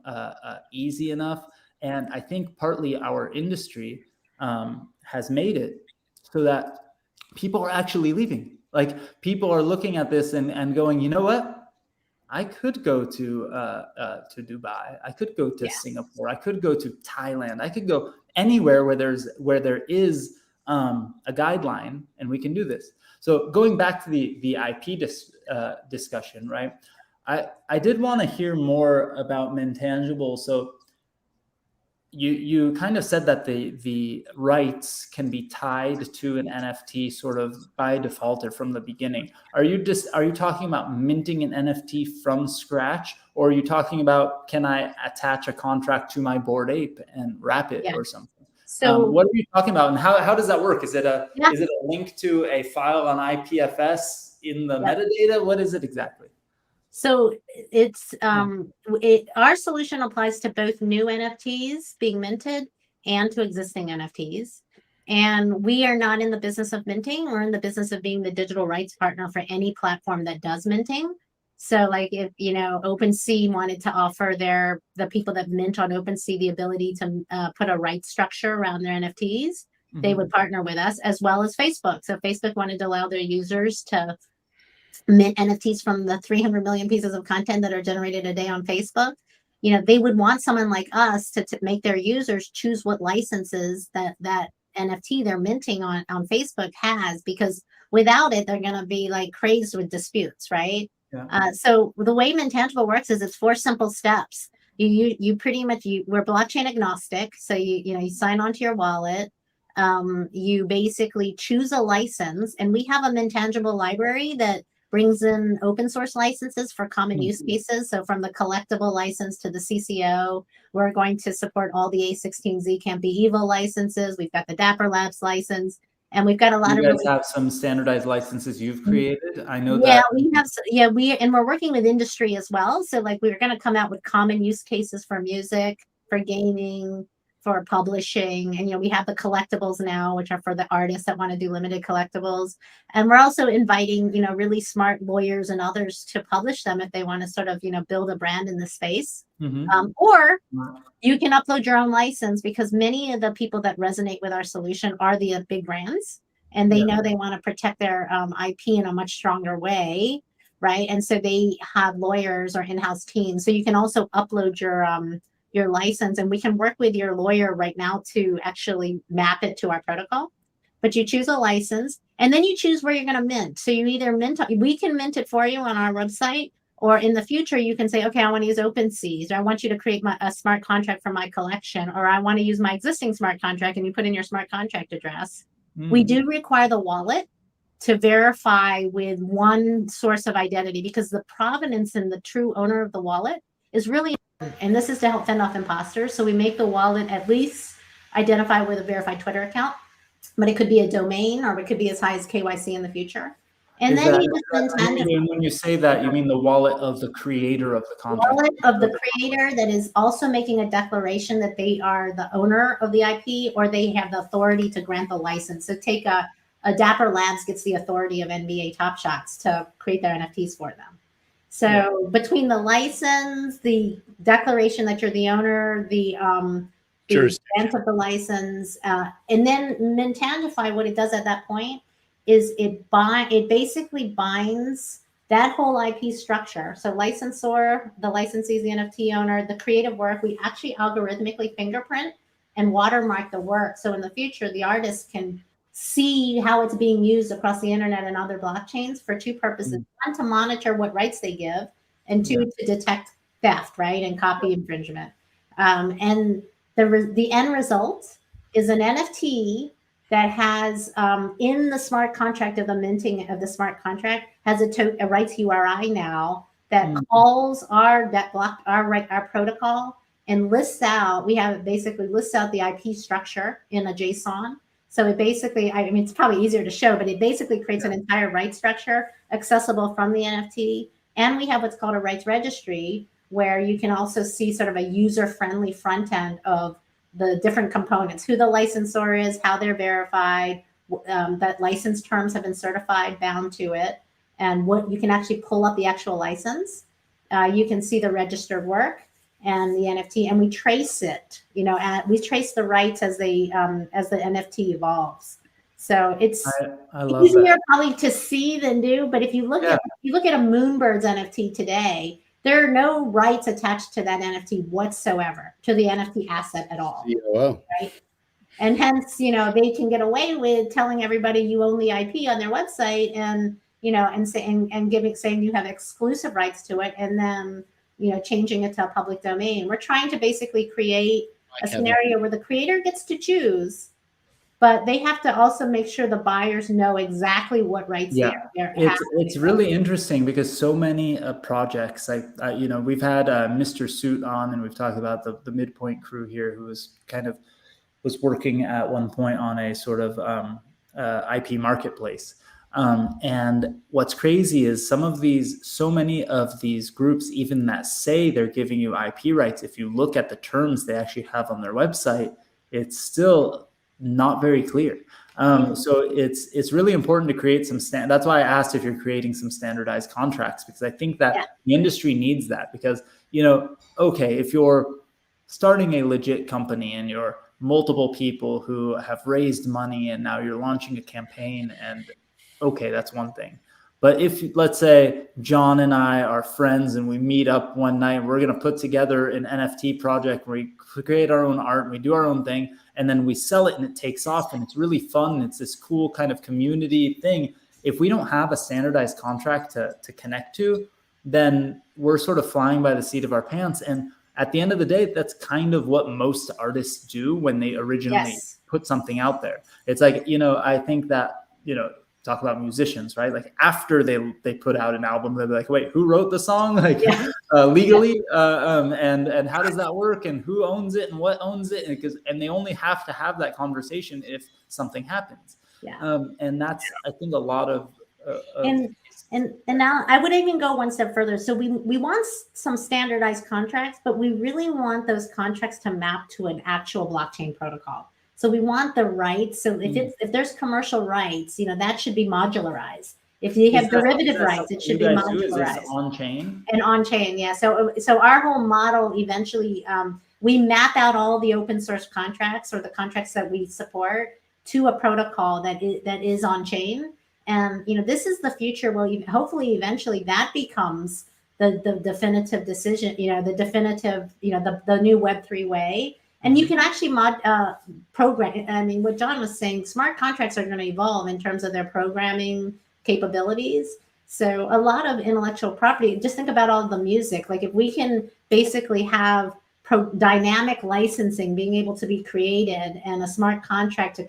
easy enough. And I think partly our industry has made it so that people are actually leaving. Like, people are looking at this and going, you know what? I could go to Dubai. I could go to Singapore. I could go to Thailand. I could go anywhere where there is a guideline, and we can do this. So going back to the IP discussion, right? I did want to hear more about Mintangible. So you kind of said that the rights can be tied to an NFT sort of by default or from the beginning. Are you talking about minting an NFT from scratch, or are you talking about, can I attach a contract to my Bored Ape and wrap it or something? So what are you talking about, and how does that work? Is it a link to a file on IPFS in the metadata? What is it exactly? So it's our solution applies to both new NFTs being minted and to existing NFTs. And we are not in the business of minting. We're in the business of being the digital rights partner for any platform that does minting. So like, if, OpenSea wanted to offer the people that mint on OpenSea the ability to put a rights structure around their NFTs, they would partner with us, as well as Facebook. So Facebook wanted to allow their users to mint NFTs from the 300 million pieces of content that are generated a day on Facebook. They would want someone like us to make their users choose what licenses that NFT they're minting on Facebook has, because without it, they're going to be like crazed with disputes, right? Yeah. So the way Mintangible works is it's 4 simple steps. You pretty much, we're blockchain agnostic. So you sign onto your wallet. You basically choose a license, and we have a Mintangible library that brings in open source licenses for common use cases. So from the collectible license to the CCO, we're going to support all the A16Z Can't Be Evil licenses. We've got the Dapper Labs license, and we've got a lot of. You guys have some standardized licenses you've created. I know that. Yeah, we're working with industry as well. So like, we're going to come out with common use cases for music, for gaming, for publishing, and we have the collectibles now, which are for the artists that want to do limited collectibles. And we're also inviting really smart lawyers and others to publish them if they want to sort of build a brand in the space. Or you can upload your own license, because many of the people that resonate with our solution are the big brands, and they know they want to protect their IP in a much stronger way, right? And so they have lawyers or in-house teams. So you can also upload your license, and we can work with your lawyer right now to actually map it to our protocol. But you choose a license, and then you choose where you're going to mint. So you either we can mint it for you on our website, or in the future you can say, okay, I want to use OpenSea, or I want you to create a smart contract for my collection, or I want to use my existing smart contract, and you put in your smart contract address. We do require the wallet to verify with one source of identity, because the provenance and the true owner of the wallet is really, and this is to help fend off imposters. So we make the wallet at least identify with a verified Twitter account, but it could be a domain, or it could be as high as KYC in the future. And then when you say that, you mean the wallet of the creator of the contract? Wallet of the creator that is also making a declaration that they are the owner of the IP, or they have the authority to grant the license. So take a Dapper Labs gets the authority of NBA Top Shots to create their NFTs for them. So between the license, the declaration that you're the owner, the grant of the license, and then Mintangify, what it does at that point is it basically binds that whole IP structure. So licensor, the licensee is the NFT owner, the creative work, we actually algorithmically fingerprint and watermark the work. So in the future, the artist can see how it's being used across the internet and other blockchains for 2 purposes. One, to monitor what rights they give, and 2, to detect theft, right, and copy infringement. And the end result is an NFT that has in the smart contract of the minting of the smart contract has a rights URI now that calls our protocol and lists out. Basically lists out the IP structure in a JSON. So it basically, it's probably easier to show, but it basically creates an entire rights structure accessible from the NFT And we have what's called a rights registry, where you can also see sort of a user-friendly front end of the different components, who the licensor is, how they're verified, that license terms have been certified, bound to it, and what you can actually pull up the actual license. You can see the registered work and the NFT, and we trace it. We trace the rights as the NFT evolves. So it's easier probably to see than do. But if you look at a Moonbirds NFT today, there are no rights attached to that NFT whatsoever, to the NFT asset at all. Right? And hence, they can get away with telling everybody you own the IP on their website, and saying you have exclusive rights to it, and then changing it to a public domain. We're trying to basically create a scenario where the creator gets to choose, but they have to also make sure the buyers know exactly what rights they're it's really interesting, because so many projects, like we've had Mr. Suit on, and we've talked about the Midpoint crew here, who was working at one point on a sort of IP marketplace. And what's crazy is so many of these groups, even that say they're giving you IP rights, if you look at the terms they actually have on their website, it's still not very clear. So it's really important to create that's why I asked if you're creating some standardized contracts, because I think that the industry needs that. Because, okay, if you're starting a legit company and you're multiple people who have raised money and now you're launching a campaign, and okay, that's one thing. But if, let's say, John and I are friends and we meet up one night, we're going to put together an NFT project where we create our own art and we do our own thing, and then we sell it and it takes off and it's really fun. It's this cool kind of community thing. If we don't have a standardized contract to connect to, then we're sort of flying by the seat of our pants. And at the end of the day, that's kind of what most artists do when they originally put something out there. It's like, I think that, talk about musicians, right? Like after they put out an album, they'll be like, wait, who wrote the song? Like legally, and how does that work? And who owns it and what owns it? And they only have to have that conversation if something happens. And that's, I think, a lot of and now I would even go one step further. So we want some standardized contracts, but we really want those contracts to map to an actual blockchain protocol. So we want the rights. So if there's commercial rights, that should be modularized. If you have derivative rights, it should be modularized. On chain and on chain, yeah. So our whole model eventually, we map out all the open source contracts, or the contracts that we support, to a protocol that is on chain. And this is the future. Well, hopefully, eventually, that becomes the definitive decision. The definitive. The new Web3 way. And you can actually program. I mean, what John was saying, smart contracts are going to evolve in terms of their programming capabilities. So a lot of intellectual property, just think about all the music. Like if we can basically have dynamic licensing being able to be created, and a smart contract to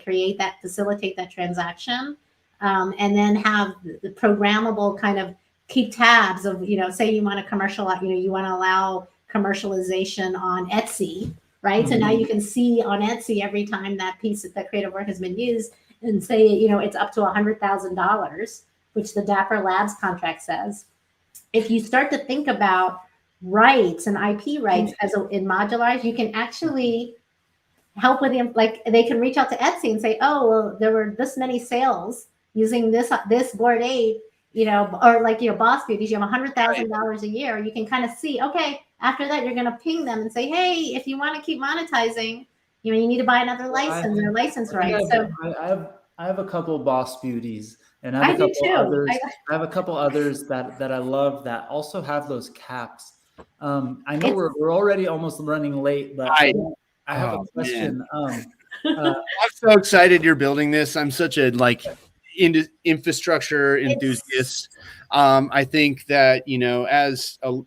facilitate that transaction, and then have the programmable kind of keep tabs of, say you want to commercialize, you want to allow commercialization on Etsy. Right. So now you can see on Etsy every time that creative work has been used, and say, it's up to $100,000, which the Dapper Labs contract says. If you start to think about rights and IP rights in modularized, you can actually help with them. Like they can reach out to Etsy and say, oh, well, there were this many sales using this Bored Ape, or like, Boss Beauties, you have $100,000 a year. You can kind of see, okay, after that, you're going to ping them and say, hey, if you want to keep monetizing, you need to buy another license or license rights. So I have a couple Boss Beauties, and I have a couple others that I love that also have those caps. I know we're already almost running late, but I have a question. I'm so excited you're building this. I'm such a infrastructure enthusiast. I think that as a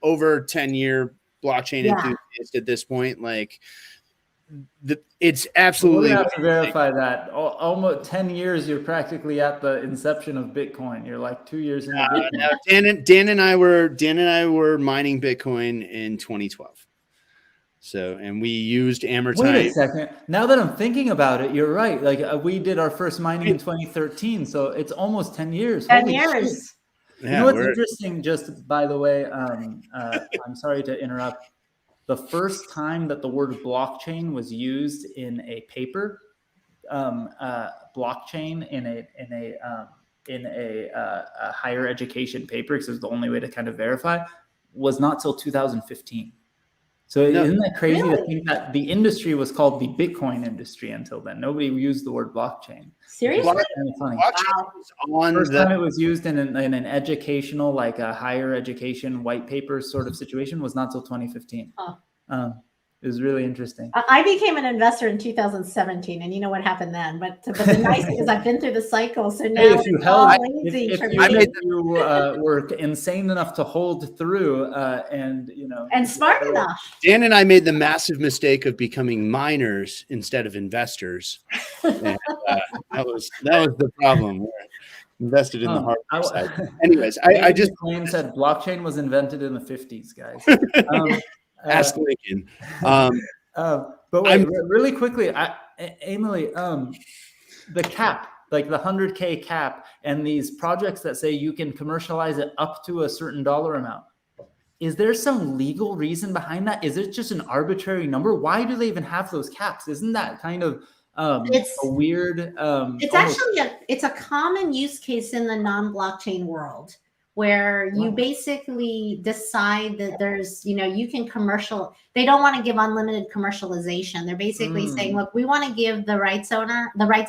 over 10-year blockchain enthusiast at this point, it's absolutely. We have to verify that. Almost 10 years, you're practically at the inception of Bitcoin. You're like 2 years into Bitcoin. Dan and I were mining Bitcoin in 2012. So, and we used amortized. Wait a second. Now that I'm thinking about it, you're right. We did our first mining in 2013, so it's almost 10 years. 10 years. You know what's interesting, just by the way, I'm sorry to interrupt. The first time that the word blockchain was used in a paper, blockchain in a higher education paper, because it was the only way to kind of verify, was not till 2015. So isn't that crazy to think that the industry was called the Bitcoin industry until then? Nobody used the word blockchain. Seriously? Kind of funny. Wow. First time it was used in an educational, like a higher education white paper sort of situation was not till 2015. It was really interesting. I became an investor in 2017, and you know what happened then. But the nice thing is I've been through the cycle, so now if you were were insane enough to hold through, and smart enough. Dan and I made the massive mistake of becoming miners instead of investors. And, that was the problem. We're invested in the hard side. Anyways, I just said blockchain was invented in the 50s, guys. Ask Lincoln. But wait, really quickly, Amyli, the cap, like the 100K cap, and these projects that say you can commercialize it up to a certain dollar amount. Is there some legal reason behind that? Is it just an arbitrary number? Why do they even have those caps? Isn't that kind of it's a weird? It's actually it's a common use case in the non-blockchain world, where you basically decide that there's, you can they don't want to give unlimited commercialization. They're basically saying, look, we want to give the rights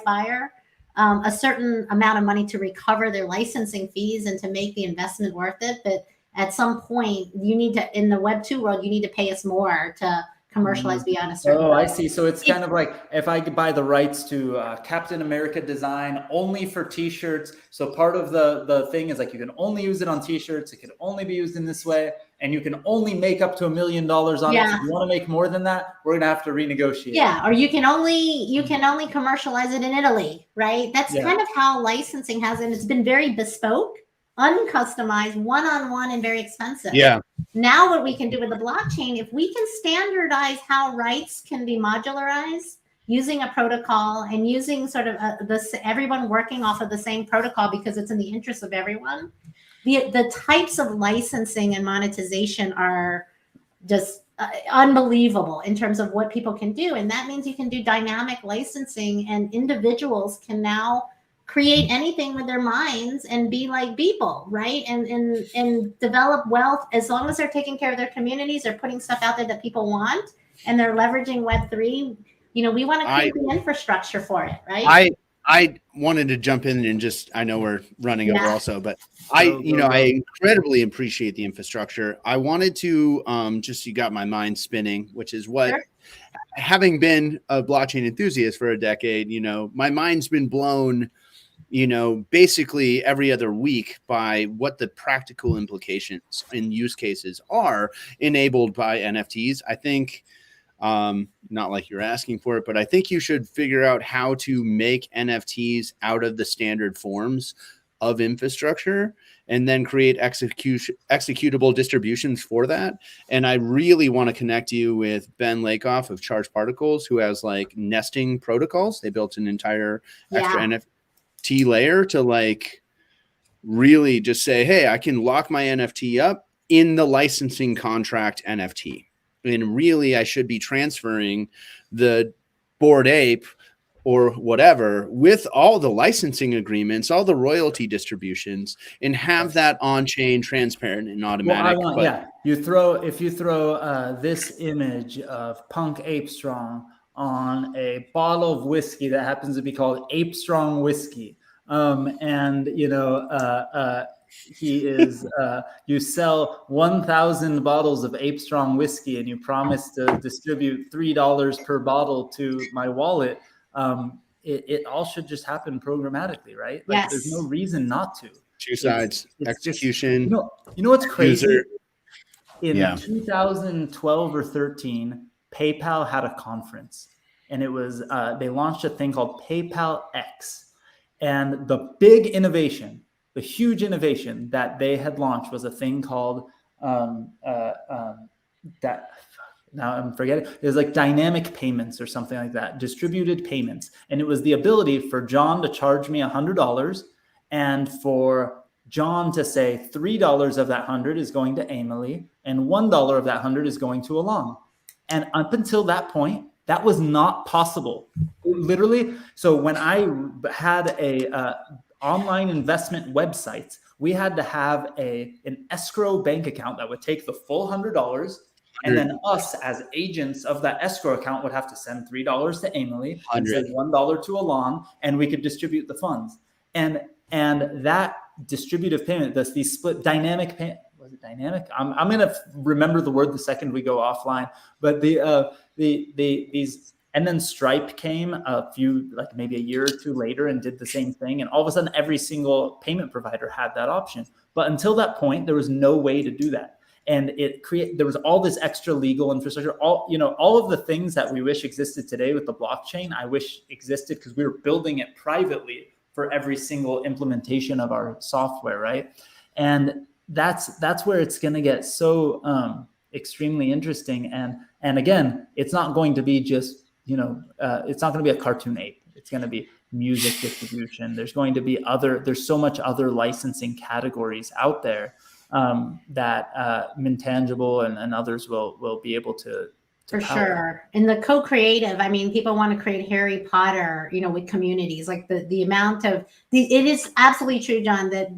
buyer, a certain amount of money to recover their licensing fees and to make the investment worth it. But at some point, you need to, in the Web 2 world, you need to pay us more to commercialize beyond a certain I see. So it's kind of like if I could buy the rights to Captain America design only for t-shirts. So part of the thing is like you can only use it on t-shirts. It can only be used in this way. And you can only make up to $1 million on it. If you want to make more than that, we're gonna have to renegotiate. Yeah, or you can only commercialize it in Italy, right? That's kind of how licensing has it. It's been very bespoke, uncustomized, one-on-one, and very expensive. Yeah. Now what we can do with the blockchain, if we can standardize how rights can be modularized using a protocol and using sort of everyone working off of the same protocol because it's in the interest of everyone, the types of licensing and monetization are just unbelievable in terms of what people can do. And that means you can do dynamic licensing, and individuals can now create anything with their minds and be like people, right? And develop wealth as long as they're taking care of their communities, they're putting stuff out there that people want, and they're leveraging Web3. We want to create the infrastructure for it, right? I wanted to jump in and I know we're running over also, but I incredibly appreciate the infrastructure. I wanted to you got my mind spinning, which is what, having been a blockchain enthusiast for a decade, my mind's been blown, basically every other week by what the practical implications and use cases are enabled by NFTs. I think, not like you're asking for it, but I think you should figure out how to make NFTs out of the standard forms of infrastructure and then create executable distributions for that. And I really want to connect you with Ben Lakoff of Charged Particles, who has like nesting protocols. They built an entire extra NFT layer to really just say, hey, I can lock my NFT up in the licensing contract NFT. And really, I should be transferring the Bored Ape or whatever with all the licensing agreements, all the royalty distributions, and have that on-chain, transparent, and automatic. If you throw this image of Punk Ape Strong on a bottle of whiskey that happens to be called Ape Strong Whiskey, he is you sell 1,000 bottles of Ape Strong whiskey and you promise to distribute $3 per bottle to my wallet. It all should just happen programmatically, right? There's no reason not to. Two sides, execution. You know what's crazy? In 2012 or 13, PayPal had a conference, and it was they launched a thing called PayPal X, and the big innovation, the huge innovation that they had launched was a thing called that. Now I'm forgetting. It was like dynamic payments or something like that, distributed payments. And it was the ability for John to charge me $100 and for John to say $3 of that 100 is going to Amyli and $1 of that 100 is going to Alon. And up until that point, that was not possible. Literally. So when I had a online investment website, we had to have an escrow bank account that would take the full $100. And then us as agents of that escrow account would have to send $3 to Amyli and send $1 to Alon, and we could distribute the funds. And that distributive payment, these split dynamic payment, was it dynamic? I'm gonna remember the word the second we go offline. But these and then Stripe came a few, like maybe a year or two later, and did the same thing. And all of a sudden, every single payment provider had that option. But until that point, there was no way to do that. And there was all this extra legal infrastructure, all of the things that we wish existed today with the blockchain. I wish existed because we were building it privately for every single implementation of our software, right? And that's where it's going to get so extremely interesting. And again, it's not going to be just, it's not going to be a cartoon ape. It's going to be music distribution. There's going to be there's so much other licensing categories out there that Mintangible and others will be able to For power. sure. And the co-creative, I mean, people want to create Harry Potter, with communities, like the amount of it is absolutely true, John, that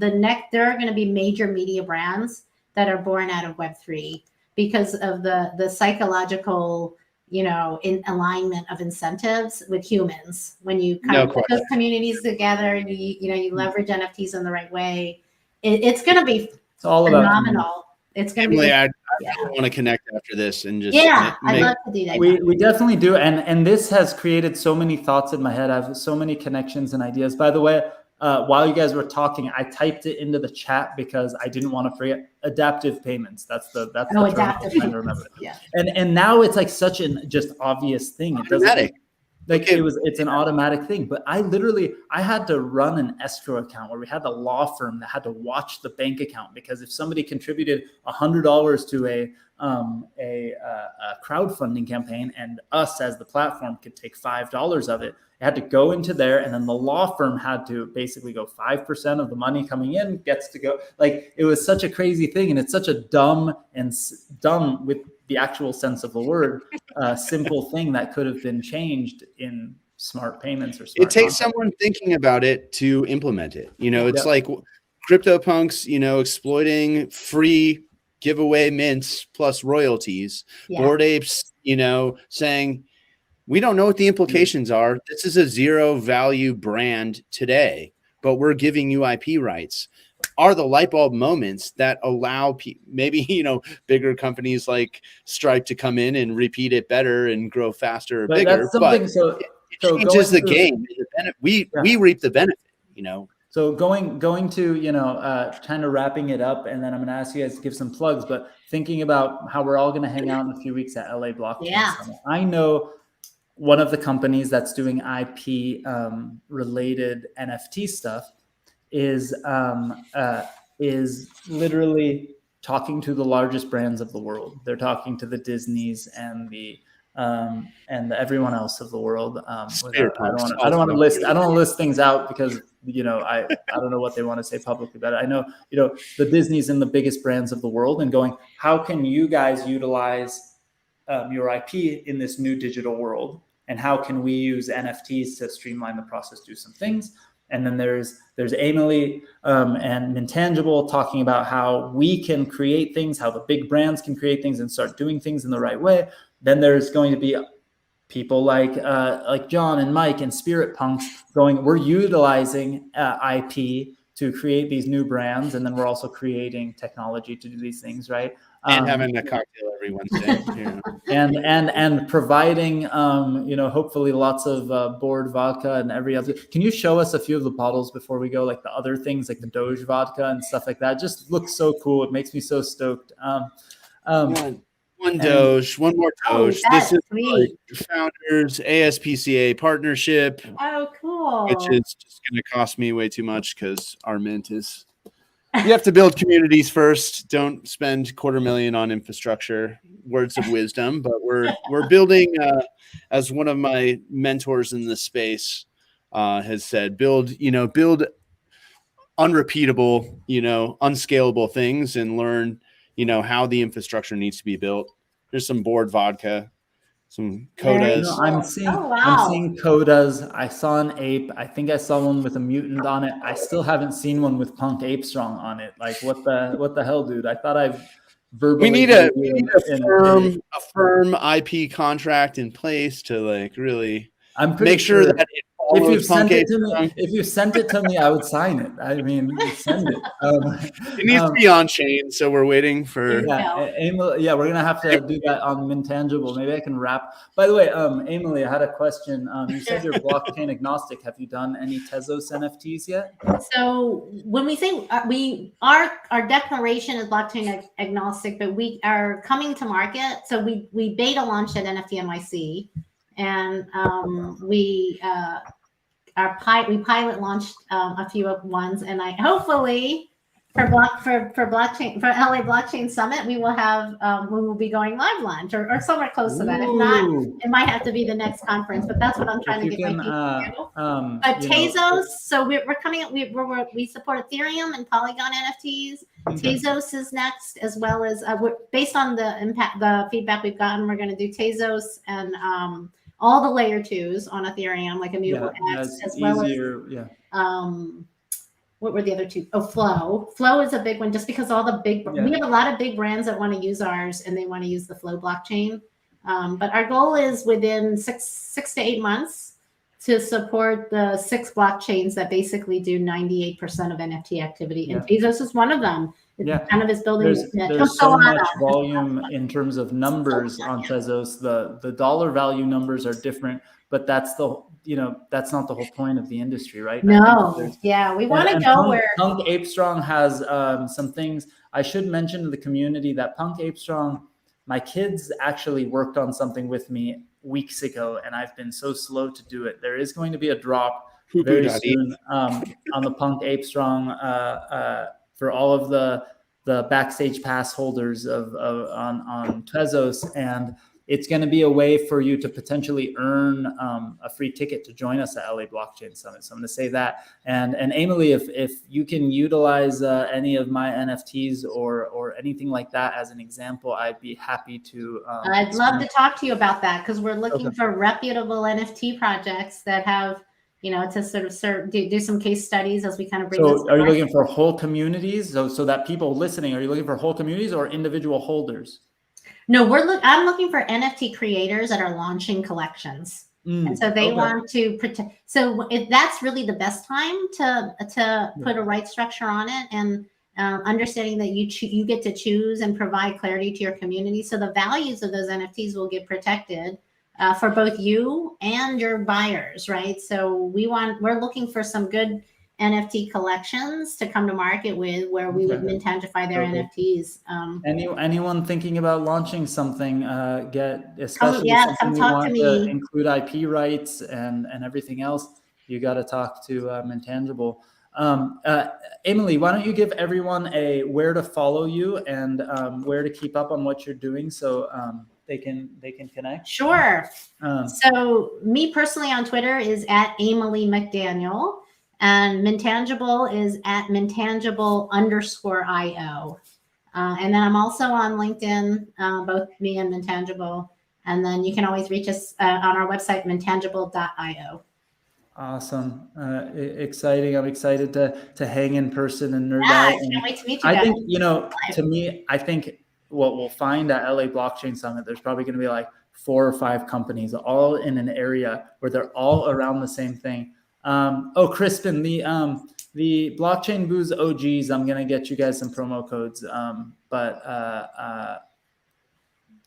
there are going to be major media brands that are born out of Web3 because of the psychological, in alignment of incentives with humans. When you kind of put those communities together, you leverage NFTs in the right way. It's going to be all phenomenal. It's going to be. I want to connect after this and just I'd love to do that. We definitely do, and this has created so many thoughts in my head. I have so many connections and ideas. By the way, while you guys were talking, I typed it into the chat because I didn't want to forget adaptive payments. That's the term I'm trying to remember. Yeah. And now it's like such an just obvious thing. It doesn't. Like it's an automatic thing, but I had to run an escrow account where we had a law firm that had to watch the bank account, because if somebody contributed $100 to a crowdfunding campaign and us as the platform could take $5 of it, it had to go into there, and then the law firm had to basically go 5% of the money coming in gets to go. Like, it was such a crazy thing, and it's such a dumb with the actual sense of the word, simple thing that could have been changed in smart payments or smart. It takes someone thinking about it to implement it. It's like CryptoPunks, exploiting free giveaway mints plus royalties. Bored Apes, saying, we don't know what the implications are. This is a zero value brand today, but we're giving you IP rights. Are the light bulb moments that allow maybe, bigger companies like Stripe to come in and repeat it better and grow faster or bigger. That's something, but it changes the game. We reap the benefit, So going to, kind of wrapping it up, and then I'm going to ask you guys to give some plugs, but thinking about how we're all going to hang out in a few weeks at LA Blockchain Summit. I know one of the companies that's doing IP related NFT stuff is literally talking to the largest brands of the world. They're talking to the Disneys and the everyone else of the world. I don't want to list things out because I don't know what they want to say publicly about it. I know the Disneys and the biggest brands of the world, and going, how can you guys utilize your IP in this new digital world, and how can we use NFTs to streamline the process, do some things. And then there's Amyli and Mintangible talking about how we can create things, how the big brands can create things and start doing things in the right way. Then there's going to be people like John and Mike and Spirit Punks going, we're utilizing IP to create these new brands, and then we're also creating technology to do these things, right? And having a cocktail every Wednesday. and providing hopefully lots of board vodka and every other. Can you show us a few of the bottles before we go, like the other things like the Doge vodka and stuff like that? It just looks so cool. It makes me so stoked. One Doge, one more Doge. This is like Founders ASPCA partnership. Oh, cool. Which is just going to cost me way too much because our mint is. You have to build communities first. Don't spend $250,000 on infrastructure. Words of wisdom, but we're building. As one of my mentors in the space has said, build unrepeatable, unscalable things and learn, how the infrastructure needs to be built. There's some board vodka, some Codas. I'm seeing Codas. I saw an ape. I think I saw one with a mutant on it. I still haven't seen one with Punk Ape Strong on it. Like what the hell, dude? I thought I verbally We need a firm IP contract in place to like really make sure that it if you sent it to me, I would sign it. I mean, send it. It needs to be on chain, so we're waiting for. Yeah, we're gonna have to do that on Mintangible. Maybe I can wrap. By the way, Amyli, I had a question. You said you're blockchain agnostic. Have you done any Tezos NFTs yet? So when we say our declaration is blockchain agnostic, but we are coming to market. So we beta launched at NFT NYC, and we pilot launched a few ones, and I hopefully for LA Blockchain Summit we will be going live launch or somewhere close to that. If not, it might have to be the next conference. But that's what I'm trying to get my feet to. But Tezos, so we're coming up. We support Ethereum and Polygon NFTs. Tezos is next, as well as based on the feedback we've gotten, we're going to do Tezos and all the layer 2s on Ethereum, like Immutable X, as well as what were the other two? Oh, Flow. Flow is a big one, just because all the we have a lot of big brands that want to use ours, and they want to use the Flow blockchain. But our goal is within six to 8 months to support the 6 blockchains that basically do 98% of NFT activity, and Tezos is one of them. It kind of is building. There's so much volume in terms of numbers on Tezos. The dollar value numbers are different, but that's that's not the whole point of the industry, right? No, we want to go where Punk Ape Strong has some things. I should mention to the community that Punk Ape Strong, my kids actually worked on something with me weeks ago, and I've been so slow to do it. There is going to be a drop very soon on the Punk Ape Strong for all of the backstage pass holders on Tezos, and it's going to be a way for you to potentially earn a free ticket to join us at LA Blockchain Summit. So I'm going to say that. And Amyli, if you can utilize any of my NFTs or anything like that as an example, I'd be happy to. I'd love to talk to you about that, because we're looking for reputable NFT projects that have, to sort of do some case studies as we kind of bring this. So are you looking for whole communities? So that people listening, are you looking for whole communities or individual holders? No, I'm looking for NFT creators that are launching collections, and so they want to protect. So that's really the best time to put a right structure on it, and understanding that you get to choose and provide clarity to your community, so the values of those NFTs will get protected for both you and your buyers, right? So we're looking for some good NFT collections to come to market with, where we would mintangify their NFTs. Anyone thinking about launching something, especially come talk to me. To include IP rights and everything else, you got to talk to Mintangible. Amyli, why don't you give everyone where to follow you and where to keep up on what you're doing, so they can connect? Sure. So me personally on Twitter is at Amyli McDaniel. And Mintangible is at Mintangible_IO. And then I'm also on LinkedIn, both me and Mintangible. And then you can always reach us on our website, mintangible.io. Awesome. Exciting. I'm excited to hang in person and nerd out. I can't wait to meet you guys. I think, to me, I think what we'll find at LA Blockchain Summit, there's probably going to be like 4 or 5 companies all in an area where they're all around the same thing. Crispin, the Blockchain Booze OGs, I'm gonna get you guys some promo codes, but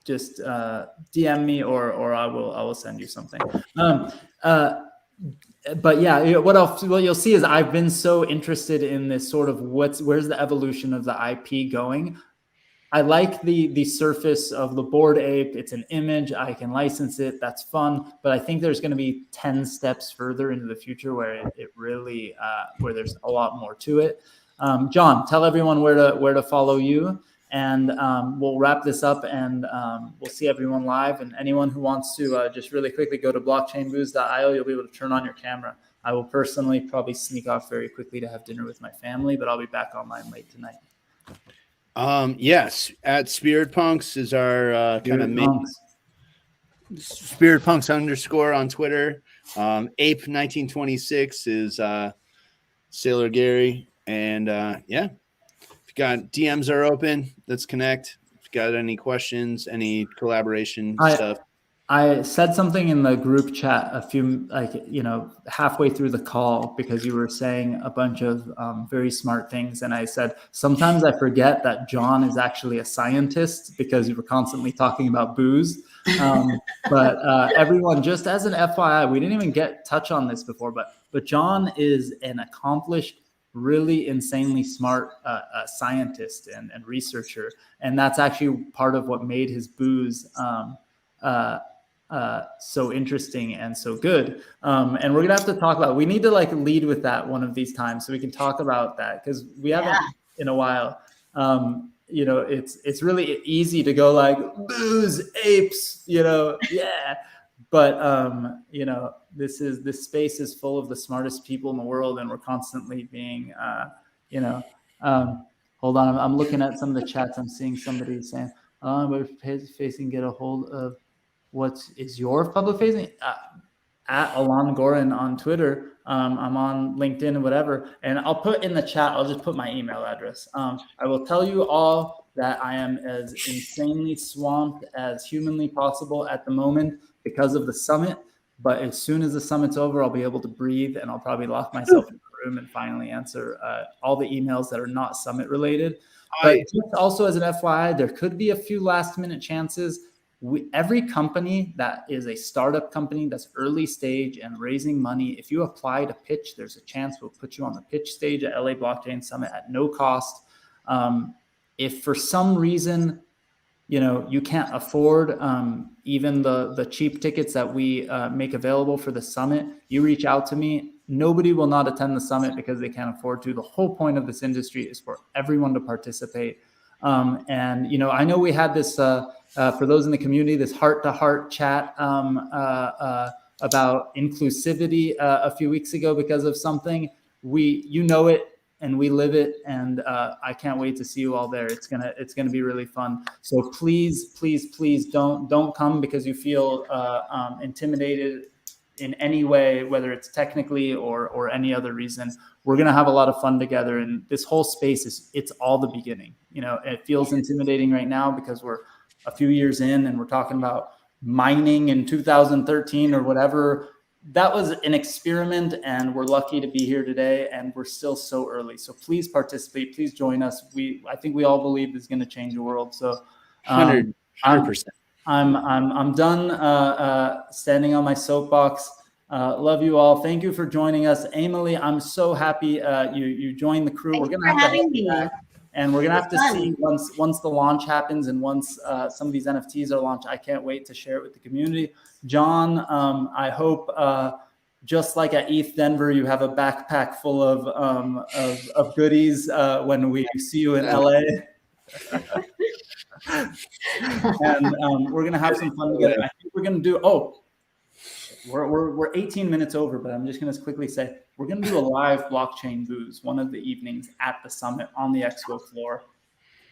just DM me or I will send you something. But yeah, what you'll see is I've been so interested in this sort of where's the evolution of the IP going. I like the surface of the Bored Ape. It's an image. I can license it. That's fun. But I think there's going to be 10 steps further into the future where it really where there's a lot more to it. John, tell everyone where to follow you. And we'll wrap this up, and we'll see everyone live. And anyone who wants to just really quickly go to blockchainbooze.io, you'll be able to turn on your camera. I will personally probably sneak off very quickly to have dinner with my family, but I'll be back online late tonight. Yes, at Spirit Punks is our kind of main. Spirit Punks _ on Twitter. Ape 1926 is Sailor Gary, and yeah, if you got DMs are open, let's connect. If you got any questions, any collaboration stuff. I said something in the group chat a few, halfway through the call, because you were saying a bunch of very smart things. And I said, sometimes I forget that John is actually a scientist, because you were constantly talking about booze. But everyone, just as an FYI, we didn't even touch on this before, but John is an accomplished, really insanely smart scientist and researcher. And that's actually part of what made his booze so interesting and so good. And we're gonna have to talk about, we need to lead with that one of these times, so we can talk about that, because we haven't in a while. It's really easy to go booze, apes, but this space is full of the smartest people in the world, and we're constantly being hold on, I'm looking at some of the chats. I'm seeing somebody saying, we're facing, get a hold of what is your public facing, at Alon Goren on Twitter. I'm on LinkedIn and whatever, and I'll put in the chat, I'll just put my email address. I will tell you all that I am as insanely swamped as humanly possible at the moment because of the summit. But as soon as the summit's over, I'll be able to breathe, and I'll probably lock myself in the room and finally answer all the emails that are not summit related. But just also as an FYI, there could be a few last minute chances. Every company that is a startup company that's early stage and raising money, if you apply to pitch, there's a chance we'll put you on the pitch stage at LA Blockchain Summit at no cost. If for some reason, you can't afford even the cheap tickets that we make available for the summit, you reach out to me. Nobody will not attend the summit because they can't afford to. The whole point of this industry is for everyone to participate. And I know we had this, for those in the community, this heart-to-heart chat about inclusivity a few weeks ago because of something. It and we live it, and I can't wait to see you all there. It's gonna be really fun. So please don't come because you feel intimidated in any way, whether it's technically or any other reason. We're gonna have a lot of fun together, and this whole space it's all the beginning. It feels intimidating right now because we're a few years in and we're talking about mining in 2013 or whatever. That was an experiment, and we're lucky to be here today, and we're still so early. So please participate, please join us. I think we all believe this is going to change the world. So 100%. I'm done standing on my soapbox. Love you all. Thank you for joining us. Amyli, I'm so happy you joined the crew. Thanks for having me. And we're going to have to see once the launch happens and once some of these NFTs are launched. I can't wait to share it with the community. John, I hope just like at ETH Denver, you have a backpack full of goodies when we see you in LA. And we're going to have some fun together. I think we're going to do, we're 18 minutes over, but I'm just going to quickly say, we're going to do a live blockchain booze one of the evenings at the summit on the expo floor.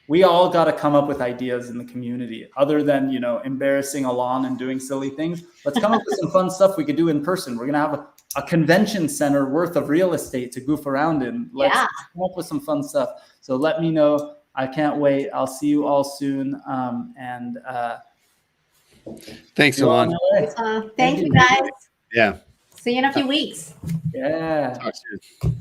We all got to come up with ideas in the community other than, embarrassing Alon and doing silly things. Let's come up with some fun stuff we could do in person. We're going to have a convention center worth of real estate to goof around in. Let's come up with some fun stuff. So let me know. I can't wait. I'll see you all soon. Thanks, Alon. Thank you, guys. Yeah. See you in a few weeks. Yeah. Talk soon.